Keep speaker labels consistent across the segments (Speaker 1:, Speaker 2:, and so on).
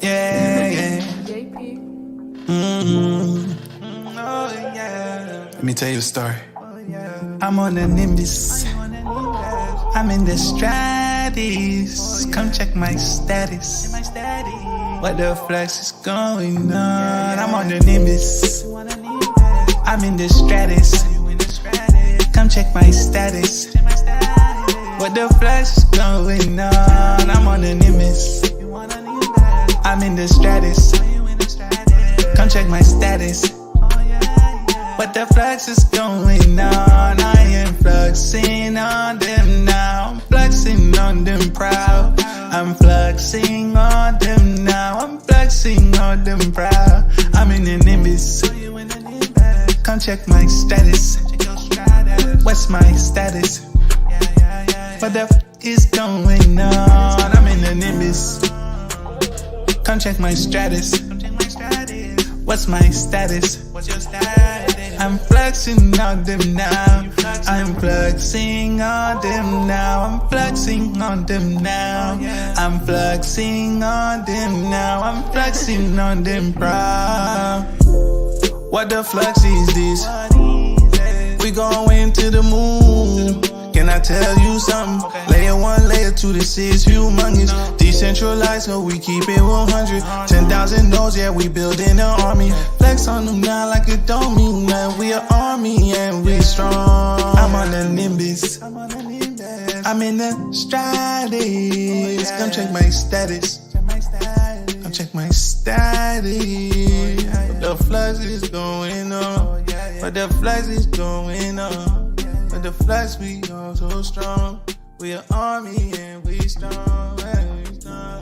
Speaker 1: Yeah, yeah.
Speaker 2: JP.
Speaker 1: Oh, yeah. Let me tell you a story. I'm on a Nimbus. I'm in the Stratis. Come check my status. What the Flux is going on? I'm on the Nimbus. I'm in the Stratis. Come check my status. What the Flux is going on? I'm on the Nimbus. I'm in the Stratis. Come check my status. What the Flux is going on? I am fluxing on them now. I'm fluxing on them proud. I'm fluxing on them now. I'm fluxing on them proud. I'm in the Nimbus. Come check my status. What's my status? What the F is going on? I'm in the Nimbus. Come check my status. What's my status? I'm fluxing on them now. I'm fluxing on them now. I'm fluxing on them now. I'm fluxing on them now. I'm fluxing on them proud. What the flux is this? We going to the moon. Can I tell you something? Layer 1, layer 2, this is humongous. Decentralized, so we keep it 100. 10,000 nodes, yeah, we building an army. Flex on them now like it don't mean nothing. We an army and we strong. I'm on the Nimbus. I'm in the Stratis. Come check my status. Come check my status. What the Flux is going on? What the Flux is going on? But the Flux, we are so strong. We an army and we strong. And we strong.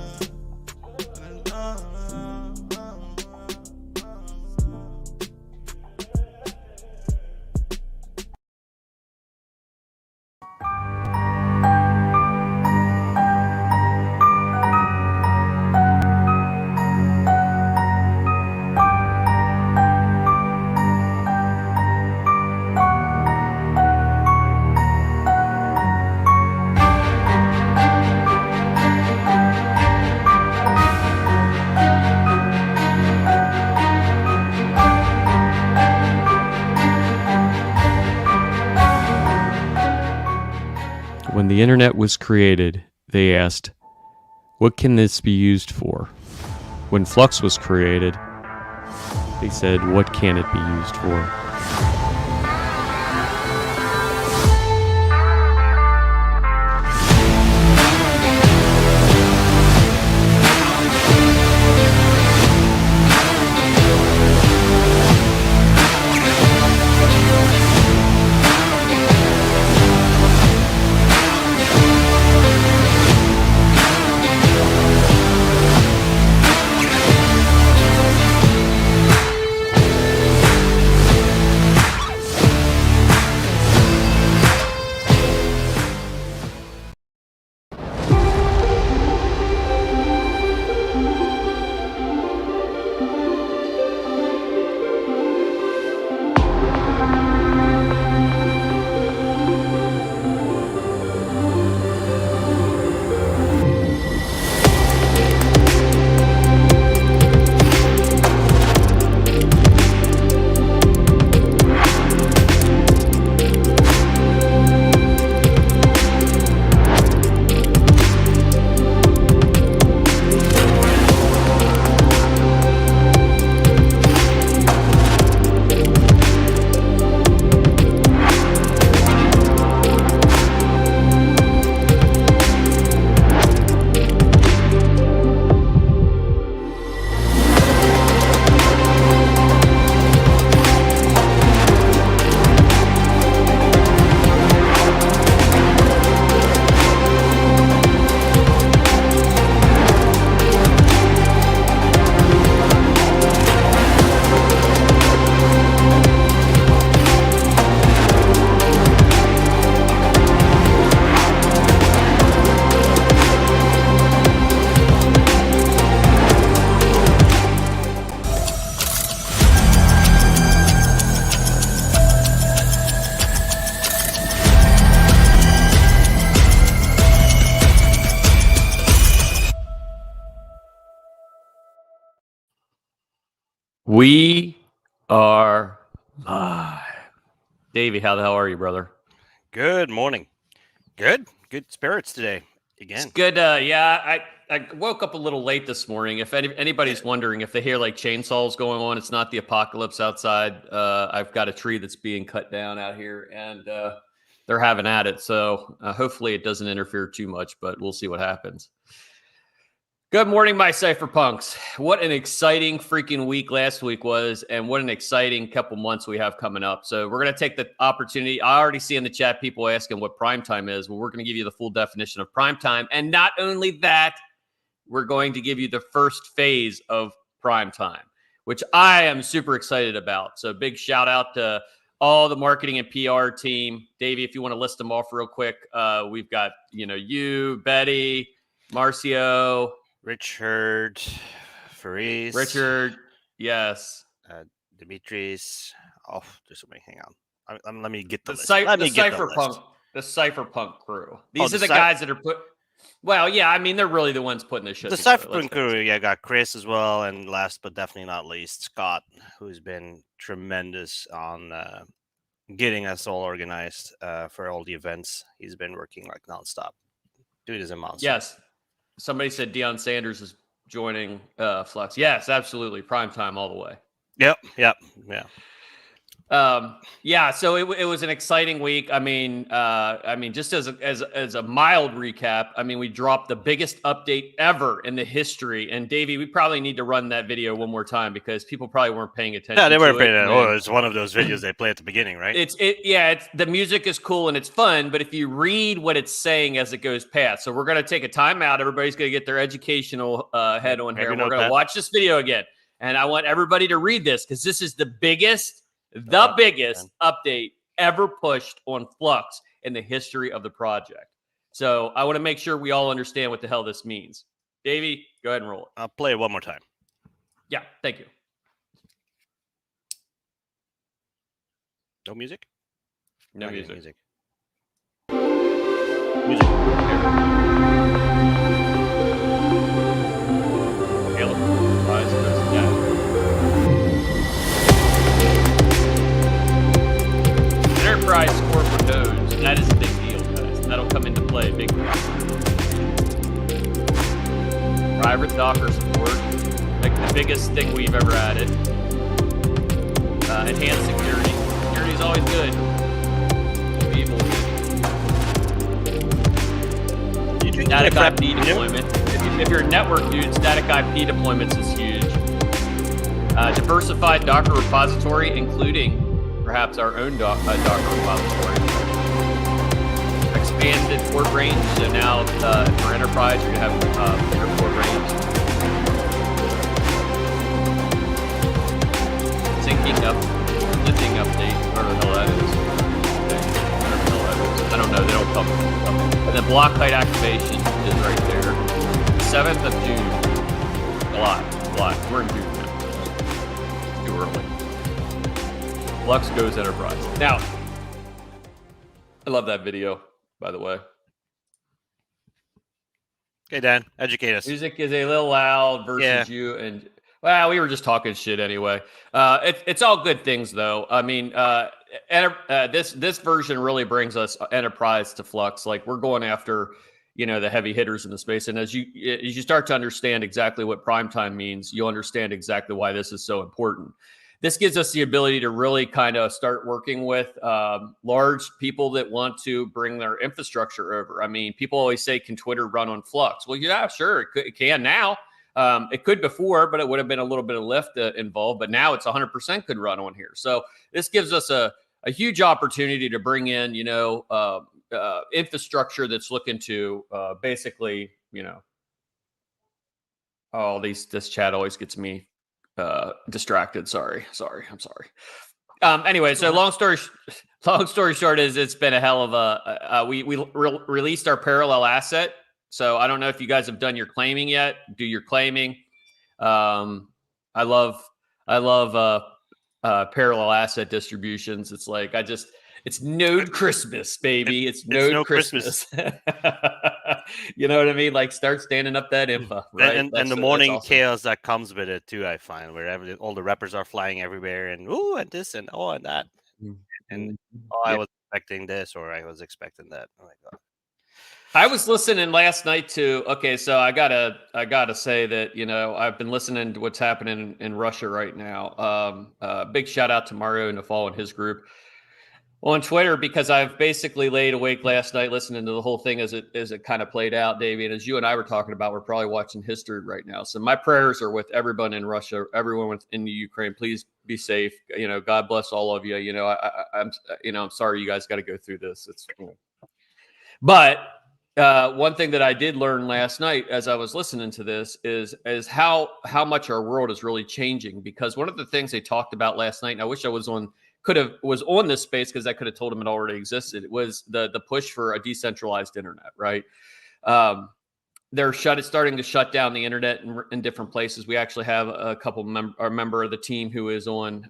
Speaker 3: When the internet was created, they asked, what can this be used for? When Flux was created, they said, what can it be used for? We are live. Davey, how the hell are you, brother?
Speaker 2: Good morning. Good spirits today again.
Speaker 3: It's good. Yeah, I woke up a little late this morning. If anybody's wondering, if they hear like chainsaws going on, it's not the apocalypse outside. I've got a tree that's being cut down out here, and they're having at it. So hopefully it doesn't interfere too much, but we'll see what happens. Good morning, my cypherpunks. What an exciting freaking week last week was, and what an exciting couple months we have coming up. So we're going to take the opportunity. I already see in the chat people asking what Primetime is. Well, we're going to give you the full definition of Primetime. And not only that, we're going to give you the first phase of Primetime, which I am super excited about. So big shout out to all the marketing and PR team. Davey, if you want to list them off real quick, we've got, you, Betty, Marcio,
Speaker 2: Richard, Faris,
Speaker 3: Richard, yes,
Speaker 2: Dimitris. Oh, there's so many. Hang on. Let me get the list.
Speaker 3: The cypherpunk crew. These are the guys that are put. Well, yeah, I mean they're really the ones putting this shit together.
Speaker 2: The cypherpunk crew. Yeah, got Chris as well, and last but definitely not least, Scott, who's been tremendous on getting us all organized for all the events. He's been working like nonstop. Dude is a monster.
Speaker 3: Yes. Somebody said Deion Sanders is joining Flux. Yes, absolutely. Primetime all the way.
Speaker 2: Yep. Yeah.
Speaker 3: So it was an exciting week. I mean, just as a mild recap, I mean, we dropped the biggest update ever in the history. And Davey, we probably need to run that video one more time because people probably weren't paying attention.
Speaker 2: Yeah, they weren't paying attention. Oh, it's one of those videos they play at the beginning, right?
Speaker 3: It's the music is cool and it's fun, but if you read what it's saying as it goes past, so we're gonna take a time out. Everybody's gonna get their educational head on here. We're gonna watch this video again, and I want everybody to read this because this is the biggest update ever pushed on Flux in the history of the project. So I want to make sure we all understand what the hell this means. Davey, go ahead and roll it.
Speaker 2: I'll play it one more time.
Speaker 3: Yeah, thank you.
Speaker 2: No music?
Speaker 3: No music.
Speaker 2: Music.
Speaker 3: Enterprise score for nodes. That is a big deal, guys. That'll come into play big time. Private Docker support, like the biggest thing we've ever added. Enhanced security. Security is always good. People. Static IP deployment. If you're a network dude, static IP deployments is huge. Diversified Docker repository, including perhaps our own Docker repository. Expanded port range, so now for enterprise, you're going to have bigger port range. Syncing up, lifting update, whatever the hell that is. Whatever the hell that is. I don't know, they don't come. And then block height activation is right there. 7th of June. A lot. We're in June now. Too early. Flux goes enterprise. Now, I love that video, by the way.
Speaker 2: Okay, Dan, educate us.
Speaker 3: Music is a little loud versus you, and well, we were just talking shit anyway. It's all good things, though. I mean, this version really brings us enterprise to Flux. Like we're going after, the heavy hitters in the space, and as you start to understand exactly what Primetime means, you'll understand exactly why this is so important. This gives us the ability to really kind of start working with large people that want to bring their infrastructure over. I mean, people always say, can Twitter run on Flux? Well, yeah, sure, it can now. It could before, but it would have been a little bit of lift involved. But now it's 100% could run on here. So this gives us a huge opportunity to bring in, infrastructure that's looking to basically, this chat always gets me distracted. Sorry. I'm sorry. Anyway, so long story short is it's been a hell of a, we released our parallel asset. So I don't know if you guys have done your claiming yet. Do your claiming. I love parallel asset distributions. It's like,
Speaker 4: It's Node Christmas, baby. It's
Speaker 2: no
Speaker 4: Node Christmas. You know what I mean? Like, start standing up that info, right?
Speaker 2: And the morning
Speaker 4: awesome.
Speaker 2: chaos that comes with it too, I find, where all the rappers are flying everywhere, and ooh, and this, and oh, and that, and oh, I was expecting this, or I was expecting that. Oh my god!
Speaker 4: I was listening last night to. Okay, so I gotta say that, you know, I've been listening to what's happening in Russia right now. Big shout out to Mario Nafal and his group on Twitter, because I've basically laid awake last night listening to the whole thing as it kind of played out, Davey. And as you and I were talking about, we're probably watching history right now. So my prayers are with everyone in Russia, everyone in the Ukraine. Please be safe. You know, God bless all of you. You know, I'm sorry you guys got to go through this. But one thing that I did learn last night as I was listening to this is how much our world is really changing. Because one of the things they talked about last night, and I wish I was on this space, because I could have told them it already existed. It was the push for a decentralized internet, right? They're starting to shut down the internet in different places. We actually have a couple member of the team who is on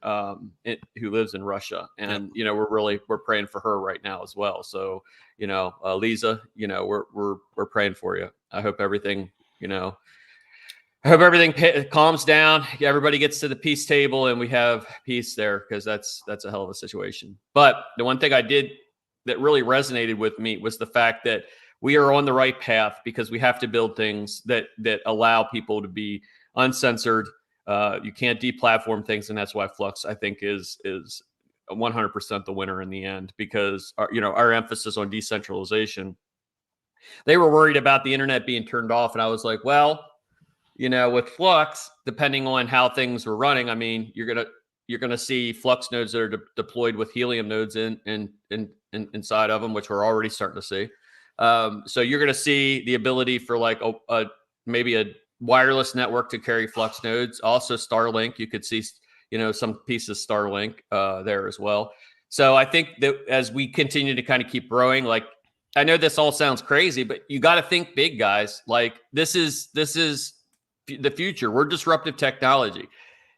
Speaker 4: who lives in Russia, and you know, we're praying for her right now as well. So, you know, Lisa, you know, we're praying for you. I hope everything, you know, calms down. Everybody gets to the peace table and we have peace there, because that's a hell of a situation. But the one thing I did that really resonated with me was the fact that we are on the right path, because we have to build things that allow people to be uncensored. You can't deplatform things, and that's why Flux, I think, is 100% the winner in the end, because our emphasis on decentralization. They were worried about the internet being turned off, and I was like, well, you know, with Flux, depending on how things were running, I mean, you're gonna see Flux nodes that are deployed with Helium nodes inside of them, which we're already starting to see. So you're gonna see the ability for like maybe a wireless network to carry Flux nodes. Also Starlink, you could see, you know, some pieces Starlink there as well. So I think that as we continue to kind of keep growing, like, I know this all sounds crazy, but you got to think big, guys. Like, this is the future. We're disruptive technology.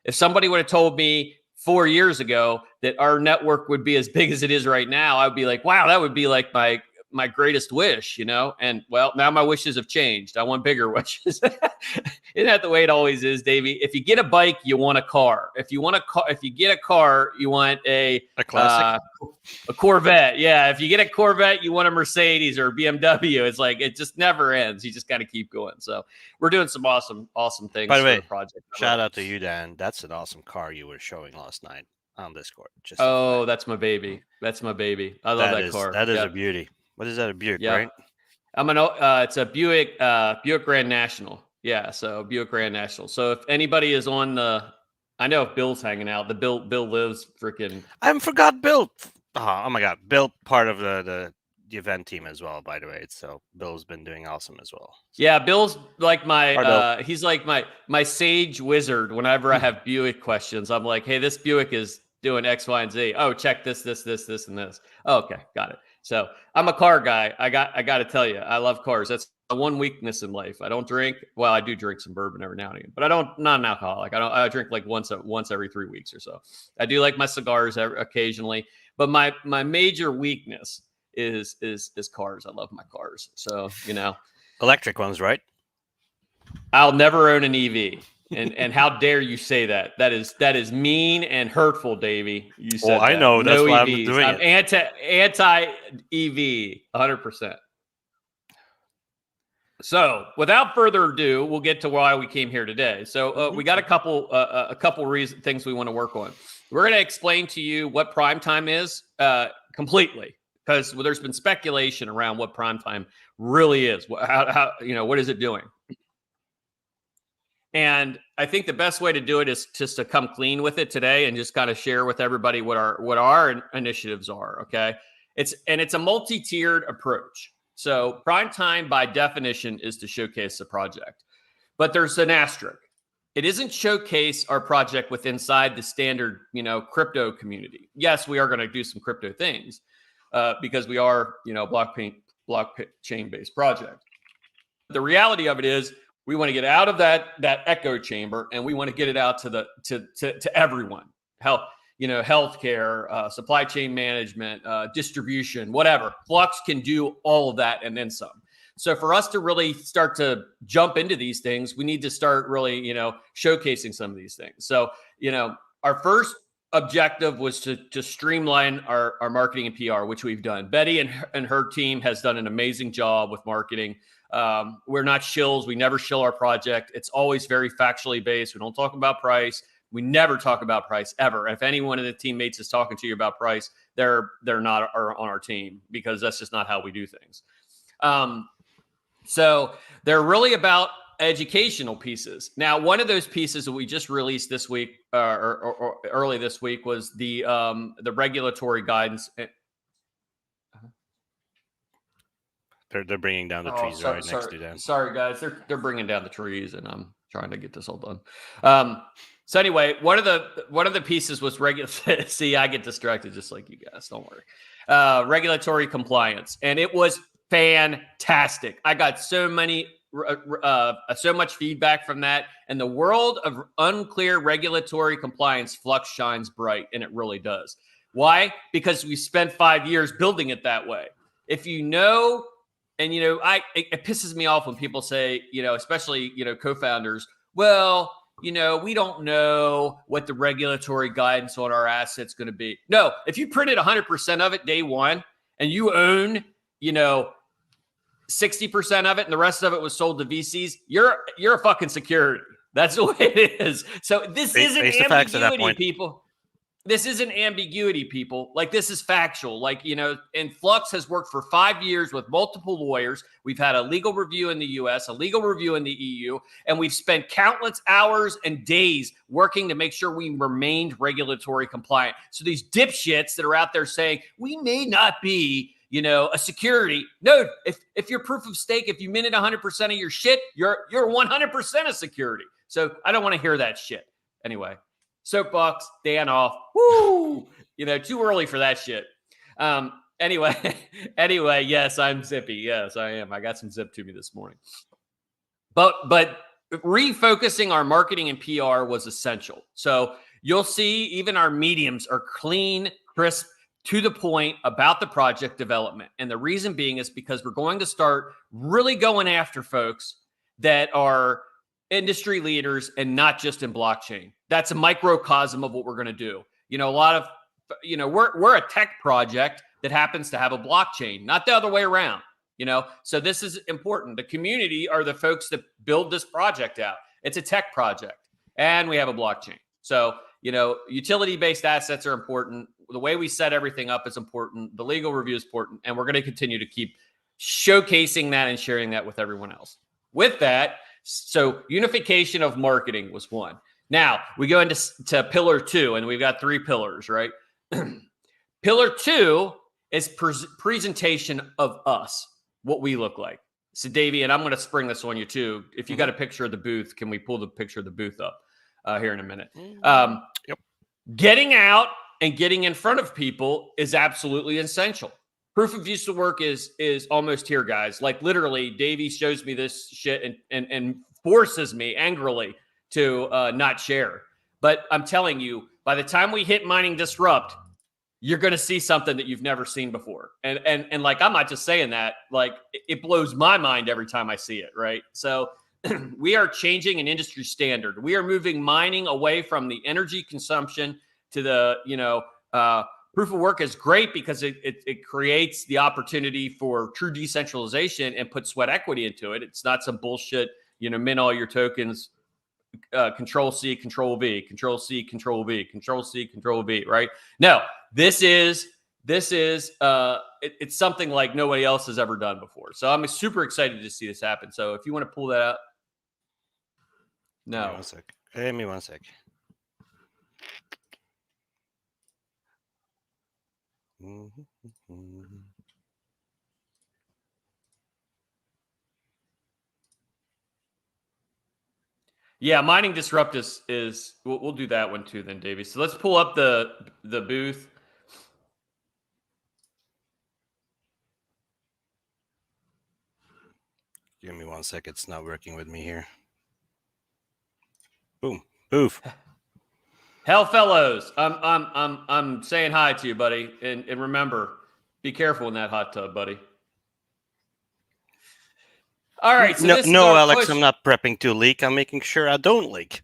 Speaker 4: If somebody would have told me 4 years ago that our network would be as big as it is right now, I would be like, wow, that would be like my greatest wish, you know? And well, now my wishes have changed. I want bigger wishes. Isn't that the way it always is, Davey? If you get a bike, you want a car. If you get a car, you want a
Speaker 2: classic,
Speaker 4: a Corvette. Yeah. If you get a Corvette, you want a Mercedes or a BMW. It's like, it just never ends. You just got to keep going. So we're doing some awesome things.
Speaker 2: By the way,
Speaker 4: for the project.
Speaker 2: Shout out to you, Dan. That's an awesome car you were showing last night on Discord.
Speaker 4: That's my baby. That's my baby. I love that car.
Speaker 2: That is a beauty. What is that? A Buick, right?
Speaker 4: It's a Buick Grand National. Yeah, so Buick Grand National. So if anybody is on I know if Bill's hanging out, Bill lives freaking.
Speaker 2: I forgot Bill. Oh my God, Bill, part of the event team as well, by the way. So Bill's been doing awesome as well. So.
Speaker 4: Yeah, Bill's like he's like my sage wizard. Whenever I have Buick questions, I'm like, hey, this Buick is doing X, Y, and Z. Oh, check this, and this. Oh, okay, got it. So I'm a car guy. I got to tell you, I love cars. That's my one weakness in life. I don't drink. Well, I do drink some bourbon every now and again, but not an alcoholic. I drink like once every 3 weeks or so. I do like my cigars occasionally, but my major weakness is cars. I love my cars. So, you know,
Speaker 2: electric ones, right?
Speaker 4: I'll never own an EV. And how dare you say that? That is mean and hurtful, Davey. You said
Speaker 2: I know. That's why I'm doing
Speaker 4: it. Anti EV, 100%. So, without further ado, we'll get to why we came here today. So, we got a couple things we want to work on. We're going to explain to you what Primetime is completely, because there's been speculation around what Primetime really is. How what is it doing? And I think the best way to do it is just to come clean with it today and just kind of share with everybody what our initiatives are. Okay. It's a multi-tiered approach. So Primetime by definition is to showcase the project, but there's an asterisk. It isn't showcase our project with inside the standard, crypto community. Yes, we are going to do some crypto things because we are, blockchain based project. The reality of it is, we want to get out of that echo chamber, and we want to get it out to everyone. Hell, healthcare, supply chain management, distribution, whatever. Flux can do all of that and then some. So for us to really start to jump into these things, we need to start really, showcasing some of these things. So, our first objective was to streamline our marketing and PR, which we've done. Betty and her team has done an amazing job with marketing. We're not shills. We never shill our project. It's always very factually based. We don't talk about price. We never talk about price ever. If any one of the teammates is talking to you about price, they're not on our team, because that's just not how we do things. So they're really about educational pieces. Now, one of those pieces that we just released this week or early this week was the regulatory guidance.
Speaker 2: They're bringing down the trees right next to them.
Speaker 4: Sorry, guys. They're bringing down the trees, and I'm trying to get this all done. So anyway, one of the pieces was regulatory. See, I get distracted just like you guys. Don't worry. Regulatory compliance, and it was fantastic. I got so much feedback from that. In the world of unclear regulatory compliance, Flux shines bright, and it really does. Why? Because we spent 5 years building it that way. If you know, and it pisses me off when people say, especially co-founders, well, we don't know what the regulatory guidance on our asset's going to be. No, if you printed 100% of it day one and you own, 60% of it and the rest of it was sold to VCs, you're a fucking security. That's the way it is. So this isn't ambiguity, people. This isn't ambiguity, people. Like, this is factual. And Flux has worked for 5 years with multiple lawyers. We've had a legal review in the US, a legal review in the EU, and we've spent countless hours and days working to make sure we remained regulatory compliant. So these dipshits that are out there saying, we may not be, a security. No, if you're proof of stake, if you minted 100% of your shit, you're 100% a security. So I don't want to hear that shit. Anyway. Soapbox, Dan off. Woo! Too early for that shit. Anyway, yes, I'm zippy. Yes, I am. I got some zip to me this morning. But refocusing our marketing and PR was essential. So you'll see even our mediums are clean, crisp, to the point about the project development. And the reason being is because we're going to start really going after folks that are industry leaders and not just in blockchain. That's a microcosm of what we're going to do. A lot of, we're a tech project that happens to have a blockchain, not the other way around, So this is important. The community are the folks that build this project out. It's a tech project and we have a blockchain. So, utility-based assets are important. The way we set everything up is important. The legal review is important. And we're going to continue to keep showcasing that and sharing that with everyone else. With that, so unification of marketing was one. Now we go into pillar 2, and we've got 3 pillars, right? Pillar 2 is presentation of us, what we look like. So Davey, and I'm going to spring this on you too. If you got a picture of the booth, can we pull the picture of the booth up here in a minute?
Speaker 2: Yep.
Speaker 4: Getting out and getting in front of people is absolutely essential. Proof of use of work is almost here, guys. Like, literally, Davey shows me this shit and forces me angrily to not share. But I'm telling you, by the time we hit Mining Disrupt, you're going to see something that you've never seen before. And like, I'm not just saying that. Like, it blows my mind every time I see it, right? So we are changing an industry standard. We are moving mining away from the energy consumption to the, proof of work is great because it creates the opportunity for true decentralization and put sweat equity into it. It's not some bullshit, mint all your tokens, control C, control V, control C, control V, control C, control V, right? No, this is it's something like nobody else has ever done before. So I'm super excited to see this happen. So if you want to pull that up. No.
Speaker 2: Give me one sec.
Speaker 4: Yeah, Mining Disrupt is we'll do that one too then, Davey. So let's pull up the booth.
Speaker 2: Give me one sec. It's not working with me here. Boom. Boof.
Speaker 4: Hell Fellows, I'm saying hi to you, buddy, and remember, be careful in that hot tub, buddy. All right, so this is our
Speaker 2: Alex,
Speaker 4: push.
Speaker 2: I'm not prepping to leak. I'm making sure I don't leak.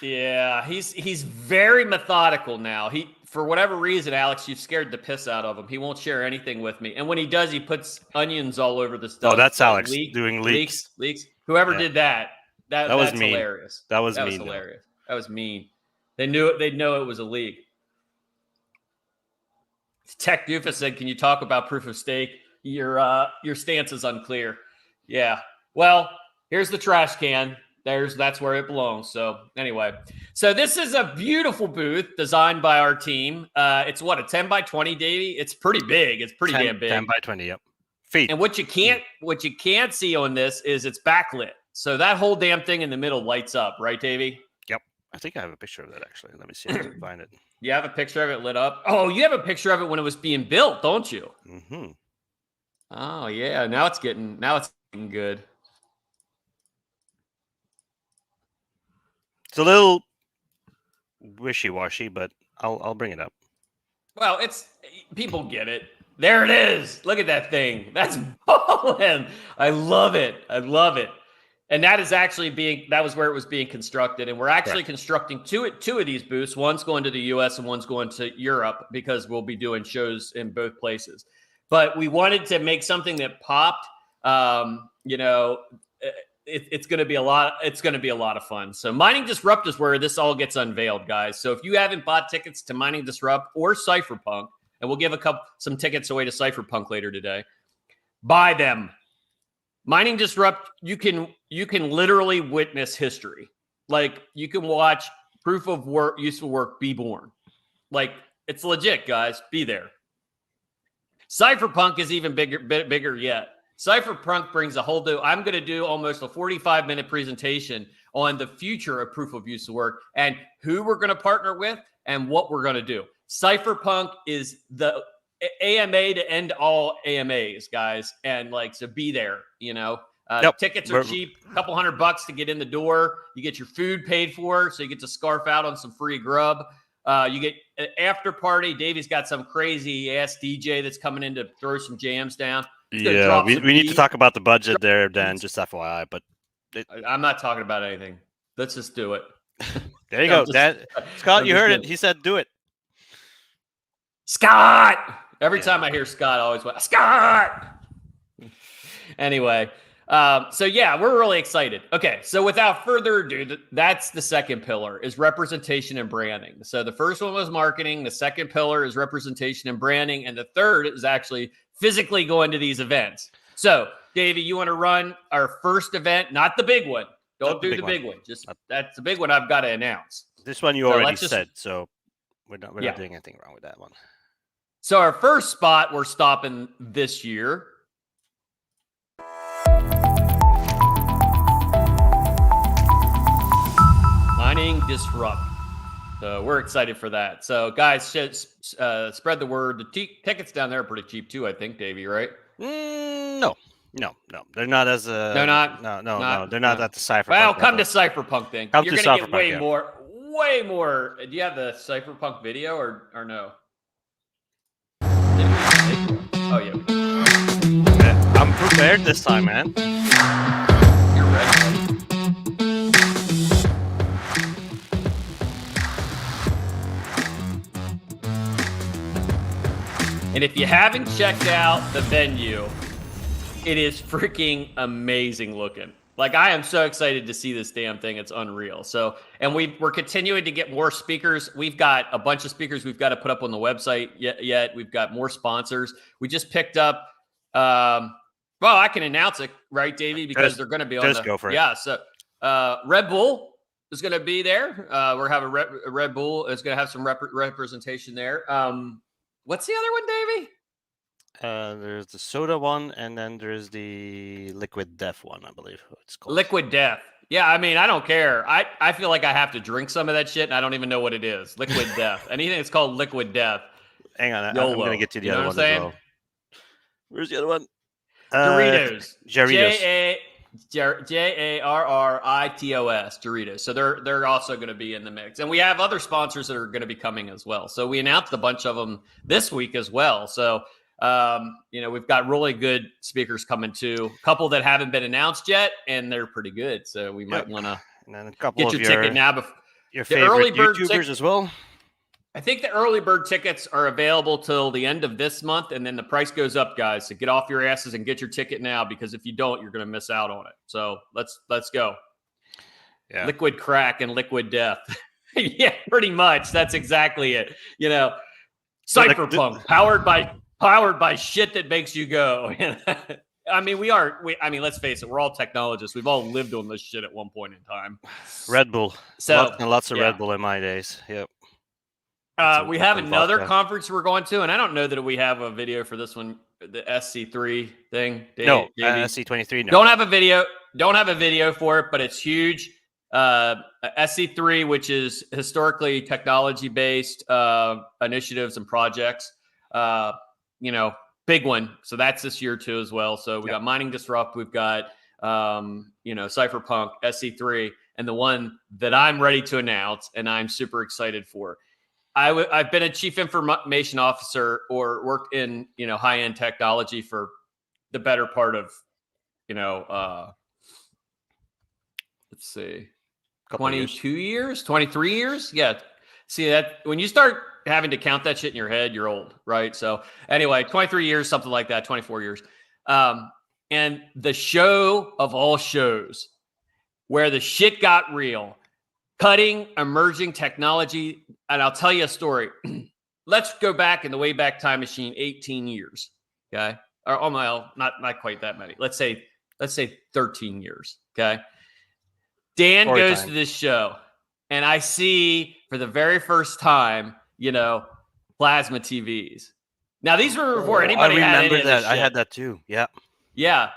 Speaker 4: Yeah, he's very methodical now. For whatever reason, Alex, you've scared the piss out of him. He won't share anything with me, and when he does, he puts onions all over the stuff.
Speaker 2: Oh, that's
Speaker 4: Like,
Speaker 2: Alex doing leaks.
Speaker 4: Whoever did that,
Speaker 2: that was
Speaker 4: that's
Speaker 2: mean.
Speaker 4: hilarious.
Speaker 2: That was
Speaker 4: mean. Hilarious. That was mean. They knew it. They'd know it was a leak. Tech Doofus said, "Can you talk about proof of stake? Your stance is unclear." Yeah. Well, here's the trash can. That's where it belongs. So anyway, so this is a beautiful booth designed by our team. It's what, a 10 by 20, Davey? It's pretty big. It's pretty damn big.
Speaker 2: 10 by 20. Yep. Feet.
Speaker 4: And what you can't see on this is it's backlit. So that whole damn thing in the middle lights up, right, Davey?
Speaker 2: Yep. I think I have a picture of that actually. Let me see if I can find it.
Speaker 4: You have a picture of it lit up? Oh, you have a picture of it when it was being built, don't you?
Speaker 2: Mm-hmm.
Speaker 4: Oh yeah. Now it's getting good.
Speaker 2: It's a little wishy-washy, but I'll bring it up.
Speaker 4: Well, people get it. There it is. Look at that thing. That's ballin'. I love it. And that is actually that was where it was being constructed. And we're actually constructing two of these booths. One's going to the US and one's going to Europe because we'll be doing shows in both places. But we wanted to make something that popped. It's going to be a lot. It's going to be a lot of fun. So Mining Disrupt is where this all gets unveiled, guys. So if you haven't bought tickets to Mining Disrupt or Cypherpunk, and we'll give some tickets away to Cypherpunk later today, buy them. Mining Disrupt, you can literally witness history. Like, you can watch proof of work, useful work be born. Like, it's legit, guys. Be there. Cypherpunk is even bigger yet. Cypherpunk brings a whole new. I'm going to do almost a 45-minute presentation on the future of proof of use of work and who we're going to partner with and what we're going to do. Cypherpunk is the AMA to end all AMAs, guys, and so be there. Tickets are cheap, a couple $100 to get in the door. You get your food paid for, so you get to scarf out on some free grub. You get an after party. Davey's got some crazy ass DJ that's coming in to throw some jams down.
Speaker 2: Yeah, we need to talk about the budget there, Dan, just FYI. But
Speaker 4: I'm not talking about anything. Let's just do it.
Speaker 2: There you go. Scott, you heard it. He said do it.
Speaker 4: Scott! Every time I hear Scott, I always went, Scott! Anyway, so yeah, we're really excited. Okay, so without further ado, that's the second pillar, is representation and branding. So the first one was marketing. The second pillar is representation and branding. And the third is actually physically going to these events. So, Davey, you want to run our first event, not the big one. Don't do the big one. Just that's the big one I've got to announce.
Speaker 2: This one you already said, so we're not doing anything wrong with that one.
Speaker 4: So our first spot we're stopping this year. Mining Disrupt. So we're excited for that. So guys, spread the word. The tickets down there are pretty cheap too, I think, Davey, right?
Speaker 2: No. They're not as
Speaker 4: they're not.
Speaker 2: No. They're not at the Cypherpunk.
Speaker 4: Well, come to Cypherpunk then. You're gonna get way more. Do you have the Cypherpunk video or no? Oh yeah.
Speaker 2: I'm prepared this time, man.
Speaker 4: You're ready. And if you haven't checked out the venue, it is freaking amazing looking. Like, I am so excited to see this damn thing. It's unreal. So, and we're continuing to get more speakers. We've got a bunch of speakers we've got to put up on the website yet. We've got more sponsors. We just picked up, well, I can announce it, right, Davey? Because they're going to be on
Speaker 2: go for it.
Speaker 4: Yeah, so Red Bull is going to be there. We're having Red Bull is going to have some representation there. What's the other one, Davey?
Speaker 2: There's the soda one, and then there's the Liquid Death one, I believe it's called.
Speaker 4: Liquid Death. Yeah, I mean, I don't care. I feel like I have to drink some of that shit, and I don't even know what it is. Liquid Death. Anything that's called Liquid Death.
Speaker 2: Hang on, I'm going to get to the other one as well. Where's the other one?
Speaker 4: Doritos.
Speaker 2: Jarritos.
Speaker 4: Jarritos, Doritos. So they're also going to be in the mix, and we have other sponsors that are going to be coming as well. So we announced a bunch of them this week as well. So we've got really good speakers coming too. A couple that haven't been announced yet, and they're pretty good. So we might want to get your ticket now.
Speaker 2: Your favorite early bird YouTubers as well.
Speaker 4: I think the early bird tickets are available till the end of this month, and then the price goes up, guys. So get off your asses and get your ticket now, because if you don't, you're going to miss out on it. So let's go. Yeah. Liquid crack and liquid death. Yeah, pretty much. That's exactly it. Cypherpunk powered by shit that makes you go. I mean, let's face it. We're all technologists. We've all lived on this shit at one point in time.
Speaker 2: Red Bull. So lots of Red Bull in my days. Yep.
Speaker 4: We have another conference we're going to, and I don't know that we have a video for this one, the SC3 thing.
Speaker 2: No, SC23. No.
Speaker 4: Don't have a video for it, but it's huge. SC3, which is historically technology-based initiatives and projects. Big one. So that's this year too as well. So we got Mining Disrupt. We've got Cypherpunk, SC3, and the one that I'm ready to announce and I'm super excited for. I've been a chief information officer or worked in, high-end technology for the better part of, let's see, 22 years, 23 years. Yeah. See that when you start having to count that shit in your head, you're old, right? So anyway, 23 years, something like that, 24 years. And the show of all shows where the shit got real, cutting emerging technology. And I'll tell you a story. Let's go back in the Wayback Time Machine, 18 years. Okay. Or not quite that many. Let's say 13 years. Okay. Dan goes to this show and I see for the very first time, plasma TVs. Now these were before anybody had any of this shit.
Speaker 2: I had that too. Yeah.
Speaker 4: Yeah.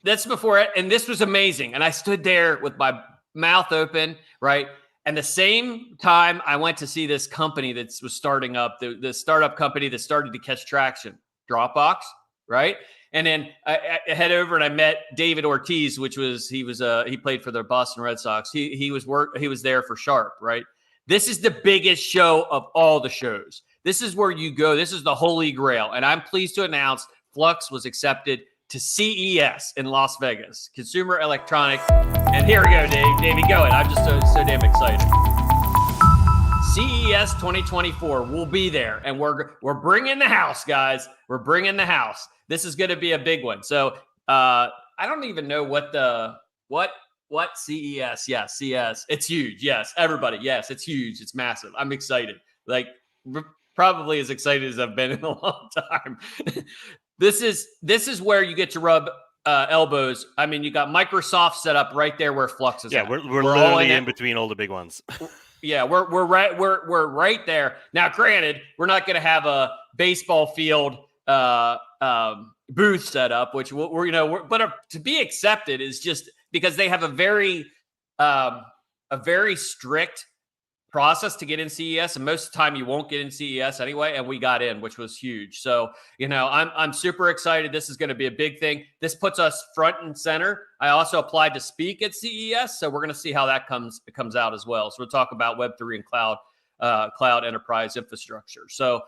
Speaker 4: That's before it. And this was amazing. And I stood there with my mouth open, right? And the same time I went to see this company that was starting up, the startup company that started to catch traction, Dropbox, right? And then I head over and I met David Ortiz, he played for the Boston Red Sox. He was there for Sharp, right? This is the biggest show of all the shows. This is where you go. This is the holy grail. And I'm pleased to announce Flux was accepted to CES in Las Vegas, Consumer Electronics. And here we go, Dave. Davey, go ahead. I'm just so damn excited. CES 2024 will be there, and we're bringing the house, guys. We're bringing the house. This is going to be a big one. So I don't even know what CES. Yeah, CES. It's huge. Yes, everybody. Yes, it's huge. It's massive. I'm excited. Probably as excited as I've been in a long time. This is where you get to rub elbows. I mean, you got Microsoft set up right there where Flux is.
Speaker 2: Yeah,
Speaker 4: at.
Speaker 2: we're literally in between all the big ones.
Speaker 4: Yeah, we're right there. Now, granted, we're not going to have a baseball field booth set up, which but to be accepted is just because they have a very strict process to get in CES, and most of the time you won't get in CES anyway, and we got in, which was huge. So I'm super excited. This is going to be a big thing. This puts us front and center. I also applied to speak at CES, so we're going to see how that comes out as well. So we'll talk about Web3 and cloud enterprise infrastructure. So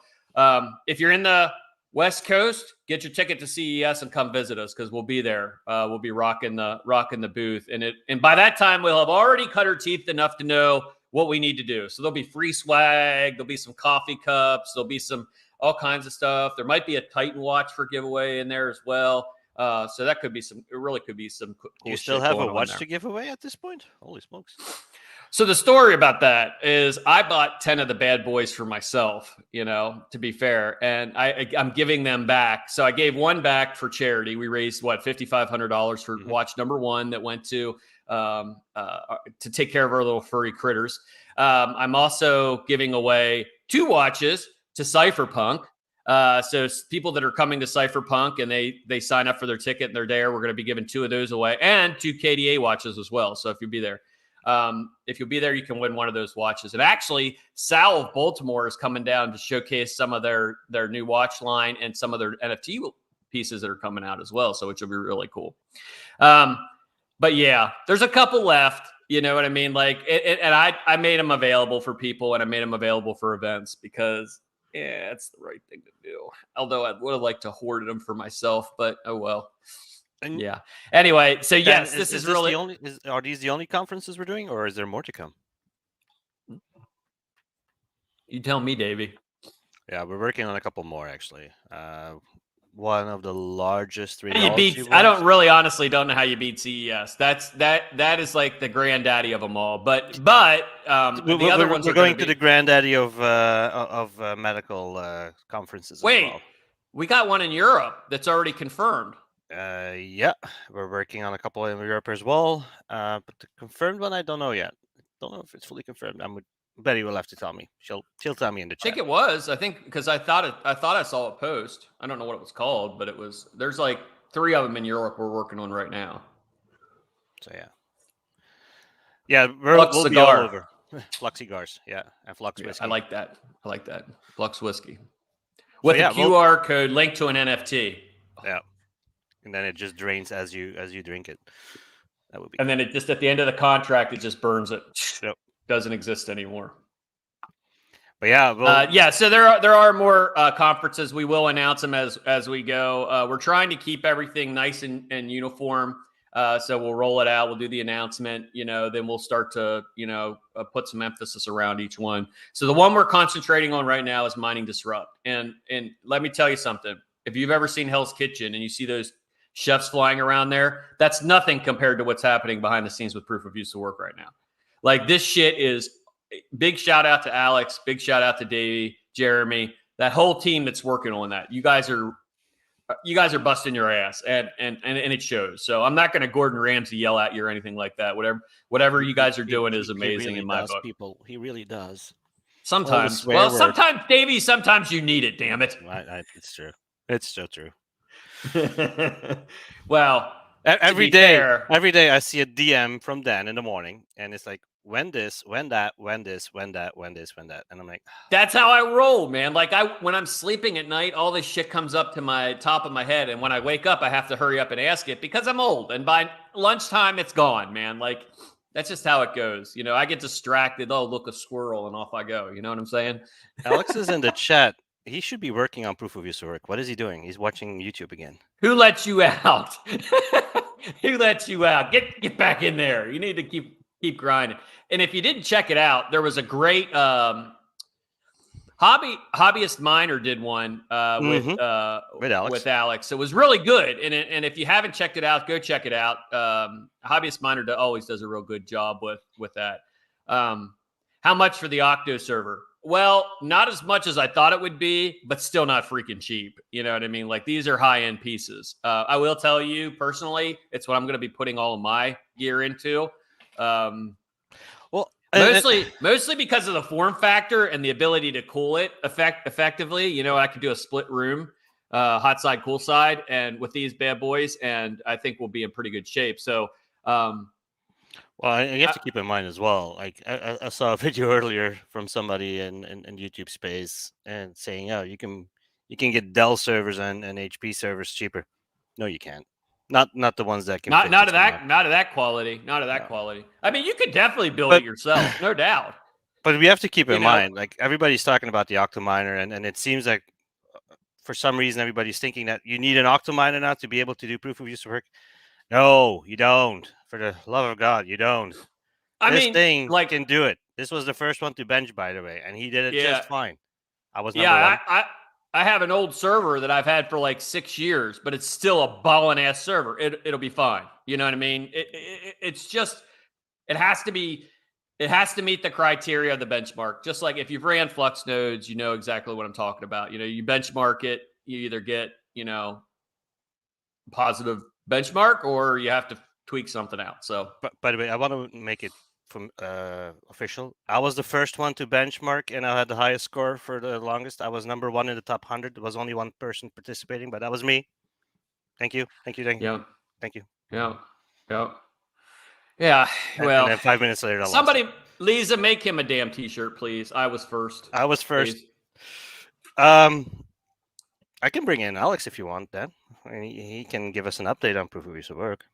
Speaker 4: if you're in the West Coast, get your ticket to CES and come visit us, because we'll be there. We'll be rocking the booth, and by that time we'll have already cut our teeth enough to know what we need to do. So there'll be free swag, there'll be some coffee cups, there'll be all kinds of stuff. There might be a Titan watch for giveaway in there as well. So that could be it really could be some cool shit.
Speaker 2: You still have a watch to give away at this point? Holy smokes.
Speaker 4: So the story about that is I bought 10 of the bad boys for myself, to be fair, and I'm giving them back. So I gave one back for charity. We raised $5,500 for watch number one that went to take care of our little furry critters. I'm also giving away 2 watches to Cypherpunk. So people that are coming to Cypherpunk and they sign up for their ticket and they're there, we're going to be giving 2 of those away, and 2 KDA watches as well. So if you'll be there, you can win one of those watches. And actually, Sal of Baltimore is coming down to showcase some of their new watch line and some of their NFT pieces that are coming out as well. So which will be really cool. But yeah, there's a couple left. You know what I mean? Like, and I made them available for people, and I made them available for events because it's the right thing to do. Although I would have liked to hoard them for myself, but oh well.
Speaker 2: And
Speaker 4: Yeah. Anyway, so yes,
Speaker 2: Dan,
Speaker 4: this is
Speaker 2: this
Speaker 4: really.
Speaker 2: the only? Are these the only conferences we're doing, or is there more to come?
Speaker 4: You tell me, Davey.
Speaker 2: Yeah, we're working on a couple more actually. One of the largest
Speaker 4: How you beat?
Speaker 2: radiology
Speaker 4: I
Speaker 2: ones.
Speaker 4: don't really, honestly, don't know how you beat CES. That is like the granddaddy of them all. But the other ones
Speaker 2: We're
Speaker 4: are
Speaker 2: going
Speaker 4: to
Speaker 2: to the granddaddy of medical conferences
Speaker 4: Wait,
Speaker 2: as well.
Speaker 4: we got one in Europe that's already confirmed.
Speaker 2: Yeah, we're working on a couple in Europe as well. But the confirmed one, I don't know yet. Don't know if it's fully confirmed. Betty will have to tell me. She'll tell me in the
Speaker 4: I think
Speaker 2: chat.
Speaker 4: it was. I think because I thought I saw a post. I don't know what it was called, but it was. There's like 3 of them in Europe we're working on right now.
Speaker 2: So yeah,
Speaker 4: Flux
Speaker 2: we'll be all
Speaker 4: cigar.
Speaker 2: over. Flux cigars, yeah, and Flux
Speaker 4: Yeah,
Speaker 2: whiskey.
Speaker 4: I like that. Flux whiskey with
Speaker 2: yeah,
Speaker 4: a QR code linked to an NFT.
Speaker 2: Yeah, and then it just drains as you drink it. That would be.
Speaker 4: And then it just at the end of the contract, it just burns it.
Speaker 2: Yep.
Speaker 4: Doesn't exist anymore.
Speaker 2: But yeah,
Speaker 4: so there are more conferences. We will announce them as we go. We're trying to keep everything nice and uniform. So we'll roll it out. We'll do the announcement. Then we'll start to put some emphasis around each one. So the one we're concentrating on right now is Mining Disrupt. And let me tell you something. If you've ever seen Hell's Kitchen and you see those chefs flying around there, that's nothing compared to what's happening behind the scenes with Proof of Use of Work right now. Like this shit is. Big shout out to Alex. Big shout out to Davey, Jeremy, that whole team that's working on that. You guys are busting your ass, and it shows. So I'm not going to Gordon Ramsay yell at you or anything like that. Whatever you guys are doing is amazing
Speaker 2: really
Speaker 4: in my book.
Speaker 2: He really does.
Speaker 4: Sometimes, sometimes, Davey, sometimes you need it. Damn it.
Speaker 2: It's true. It's so true.
Speaker 4: Well,
Speaker 2: every day I see a DM from Dan in the morning, and it's like, when this, when that, when this, when that, when this, when that. And I'm like,
Speaker 4: that's how I roll, man. Like when I'm sleeping at night, all this shit comes up to my top of my head. And when I wake up, I have to hurry up and ask it because I'm old. And by lunchtime, it's gone, man. Like that's just how it goes. I get distracted. Oh, look, a squirrel, and off I go. You know what I'm saying?
Speaker 2: Alex is in the chat. He should be working on Proof of Use of Work. What is he doing? He's watching YouTube again.
Speaker 4: Who let you out? Who let you out? Get back in there. You need to keep grinding. And if you didn't check it out, there was a great hobbyist miner did one with Alex. It was really good. And if you haven't checked it out, go check it out. Hobbyist miner always does a real good job with that. How much for the Octo server? Well, not as much as I thought it would be, but still not freaking cheap. You know what I mean? Like these are high-end pieces. I will tell you personally, it's what I'm going to be putting all of my gear into. Mostly because of the form factor and the ability to cool it effectively. I could do a split room, hot side, cool side, and with these bad boys, and I think we'll be in pretty good shape. So,
Speaker 2: well, you have to keep in mind as well. Like I saw a video earlier from somebody in YouTube space and saying, "Oh, you can get Dell servers and HP servers cheaper." No, you can't. Not the ones that can.
Speaker 4: Not of that quality. Not of that quality. I mean, you could definitely build it yourself, no doubt.
Speaker 2: But we have to keep in mind, like everybody's talking about the Octominer, and it seems like for some reason everybody's thinking that you need an Octominer now to be able to do Proof of Use of Work. No, you don't. For the love of God, you don't. This thing can do it. This was the first one to bench, by the way, and he did it just fine. I was number one.
Speaker 4: I have an old server that I've had for like 6 years, but it's still a ballin' ass server. It'll be fine. You know what I mean? It's just it has to meet the criteria of the benchmark. Just like if you've ran Flux nodes, you know exactly what I'm talking about. You benchmark it, you either get positive benchmark or you have to tweak something out. So,
Speaker 2: but by the way, I want to make it from official. I was the first one to benchmark, and I had the highest score for the longest. I was number one in the top 100. There was only one person participating, but that was me. Thank you.
Speaker 4: Yeah.
Speaker 2: Thank you.
Speaker 4: Yeah. Well,
Speaker 2: and then 5 minutes later,
Speaker 4: somebody, Lisa, make him a damn T-shirt, please. I was first.
Speaker 2: Please. I can bring in Alex if you want that. I mean, he can give us an update on Proof of Use of Work.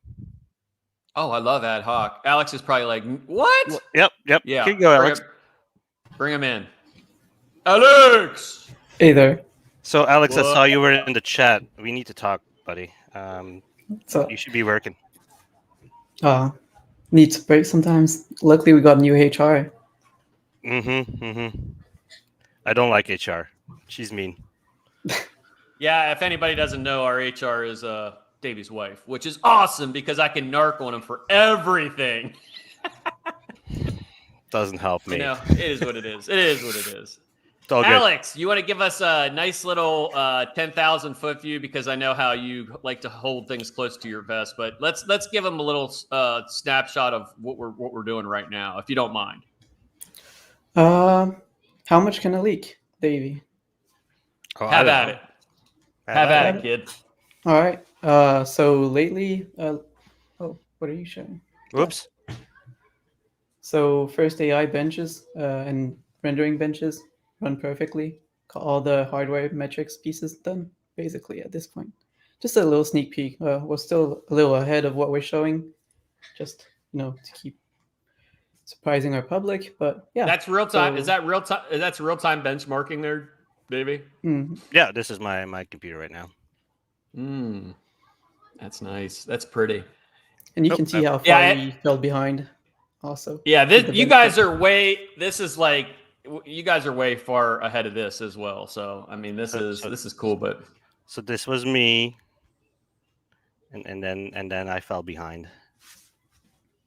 Speaker 4: Oh, I love ad hoc. Alex is probably like, what?
Speaker 2: Yep.
Speaker 4: Yeah.
Speaker 2: Here you go, Alex.
Speaker 4: Bring him in. Alex!
Speaker 5: Hey there.
Speaker 2: So, Alex, I
Speaker 4: What?
Speaker 2: saw you were in the chat. We need to talk, buddy.
Speaker 5: So,
Speaker 2: You should be working.
Speaker 5: need to break sometimes. Luckily, we got new HR.
Speaker 2: I don't like HR. She's mean.
Speaker 4: Yeah, if anybody doesn't know, our HR is Davey's wife, which is awesome because I can narc on him for everything.
Speaker 2: Doesn't help me.
Speaker 4: You know, it is what it is. It is what it is.
Speaker 2: It's all good.
Speaker 4: Alex, you want to give us a nice little 10,000 foot view because I know how you like to hold things close to your vest. But let's give them a little snapshot of what we're doing right now, if you don't mind.
Speaker 5: How much can I leak, Davey?
Speaker 2: Oh, I
Speaker 4: Have
Speaker 2: don't
Speaker 4: at
Speaker 2: know.
Speaker 4: it. Have at it, kid.
Speaker 5: All right. So lately, what are you showing?
Speaker 2: Whoops.
Speaker 5: So first AI benches and rendering benches run perfectly. Got all the hardware metrics pieces done, basically, at this point. Just a little sneak peek. We're still a little ahead of what we're showing, just, to keep surprising our public. But yeah.
Speaker 4: That's real time.
Speaker 5: So-
Speaker 4: Is that real time? That's real time benchmarking there, Davey?
Speaker 2: Yeah, this is my computer right now.
Speaker 4: That's nice. That's pretty.
Speaker 5: And you can see how far we fell behind also.
Speaker 4: Yeah, you guys are way. This is like you guys are way far ahead of this as well. So I mean, this is cool. But
Speaker 2: so this was me, and then I fell behind.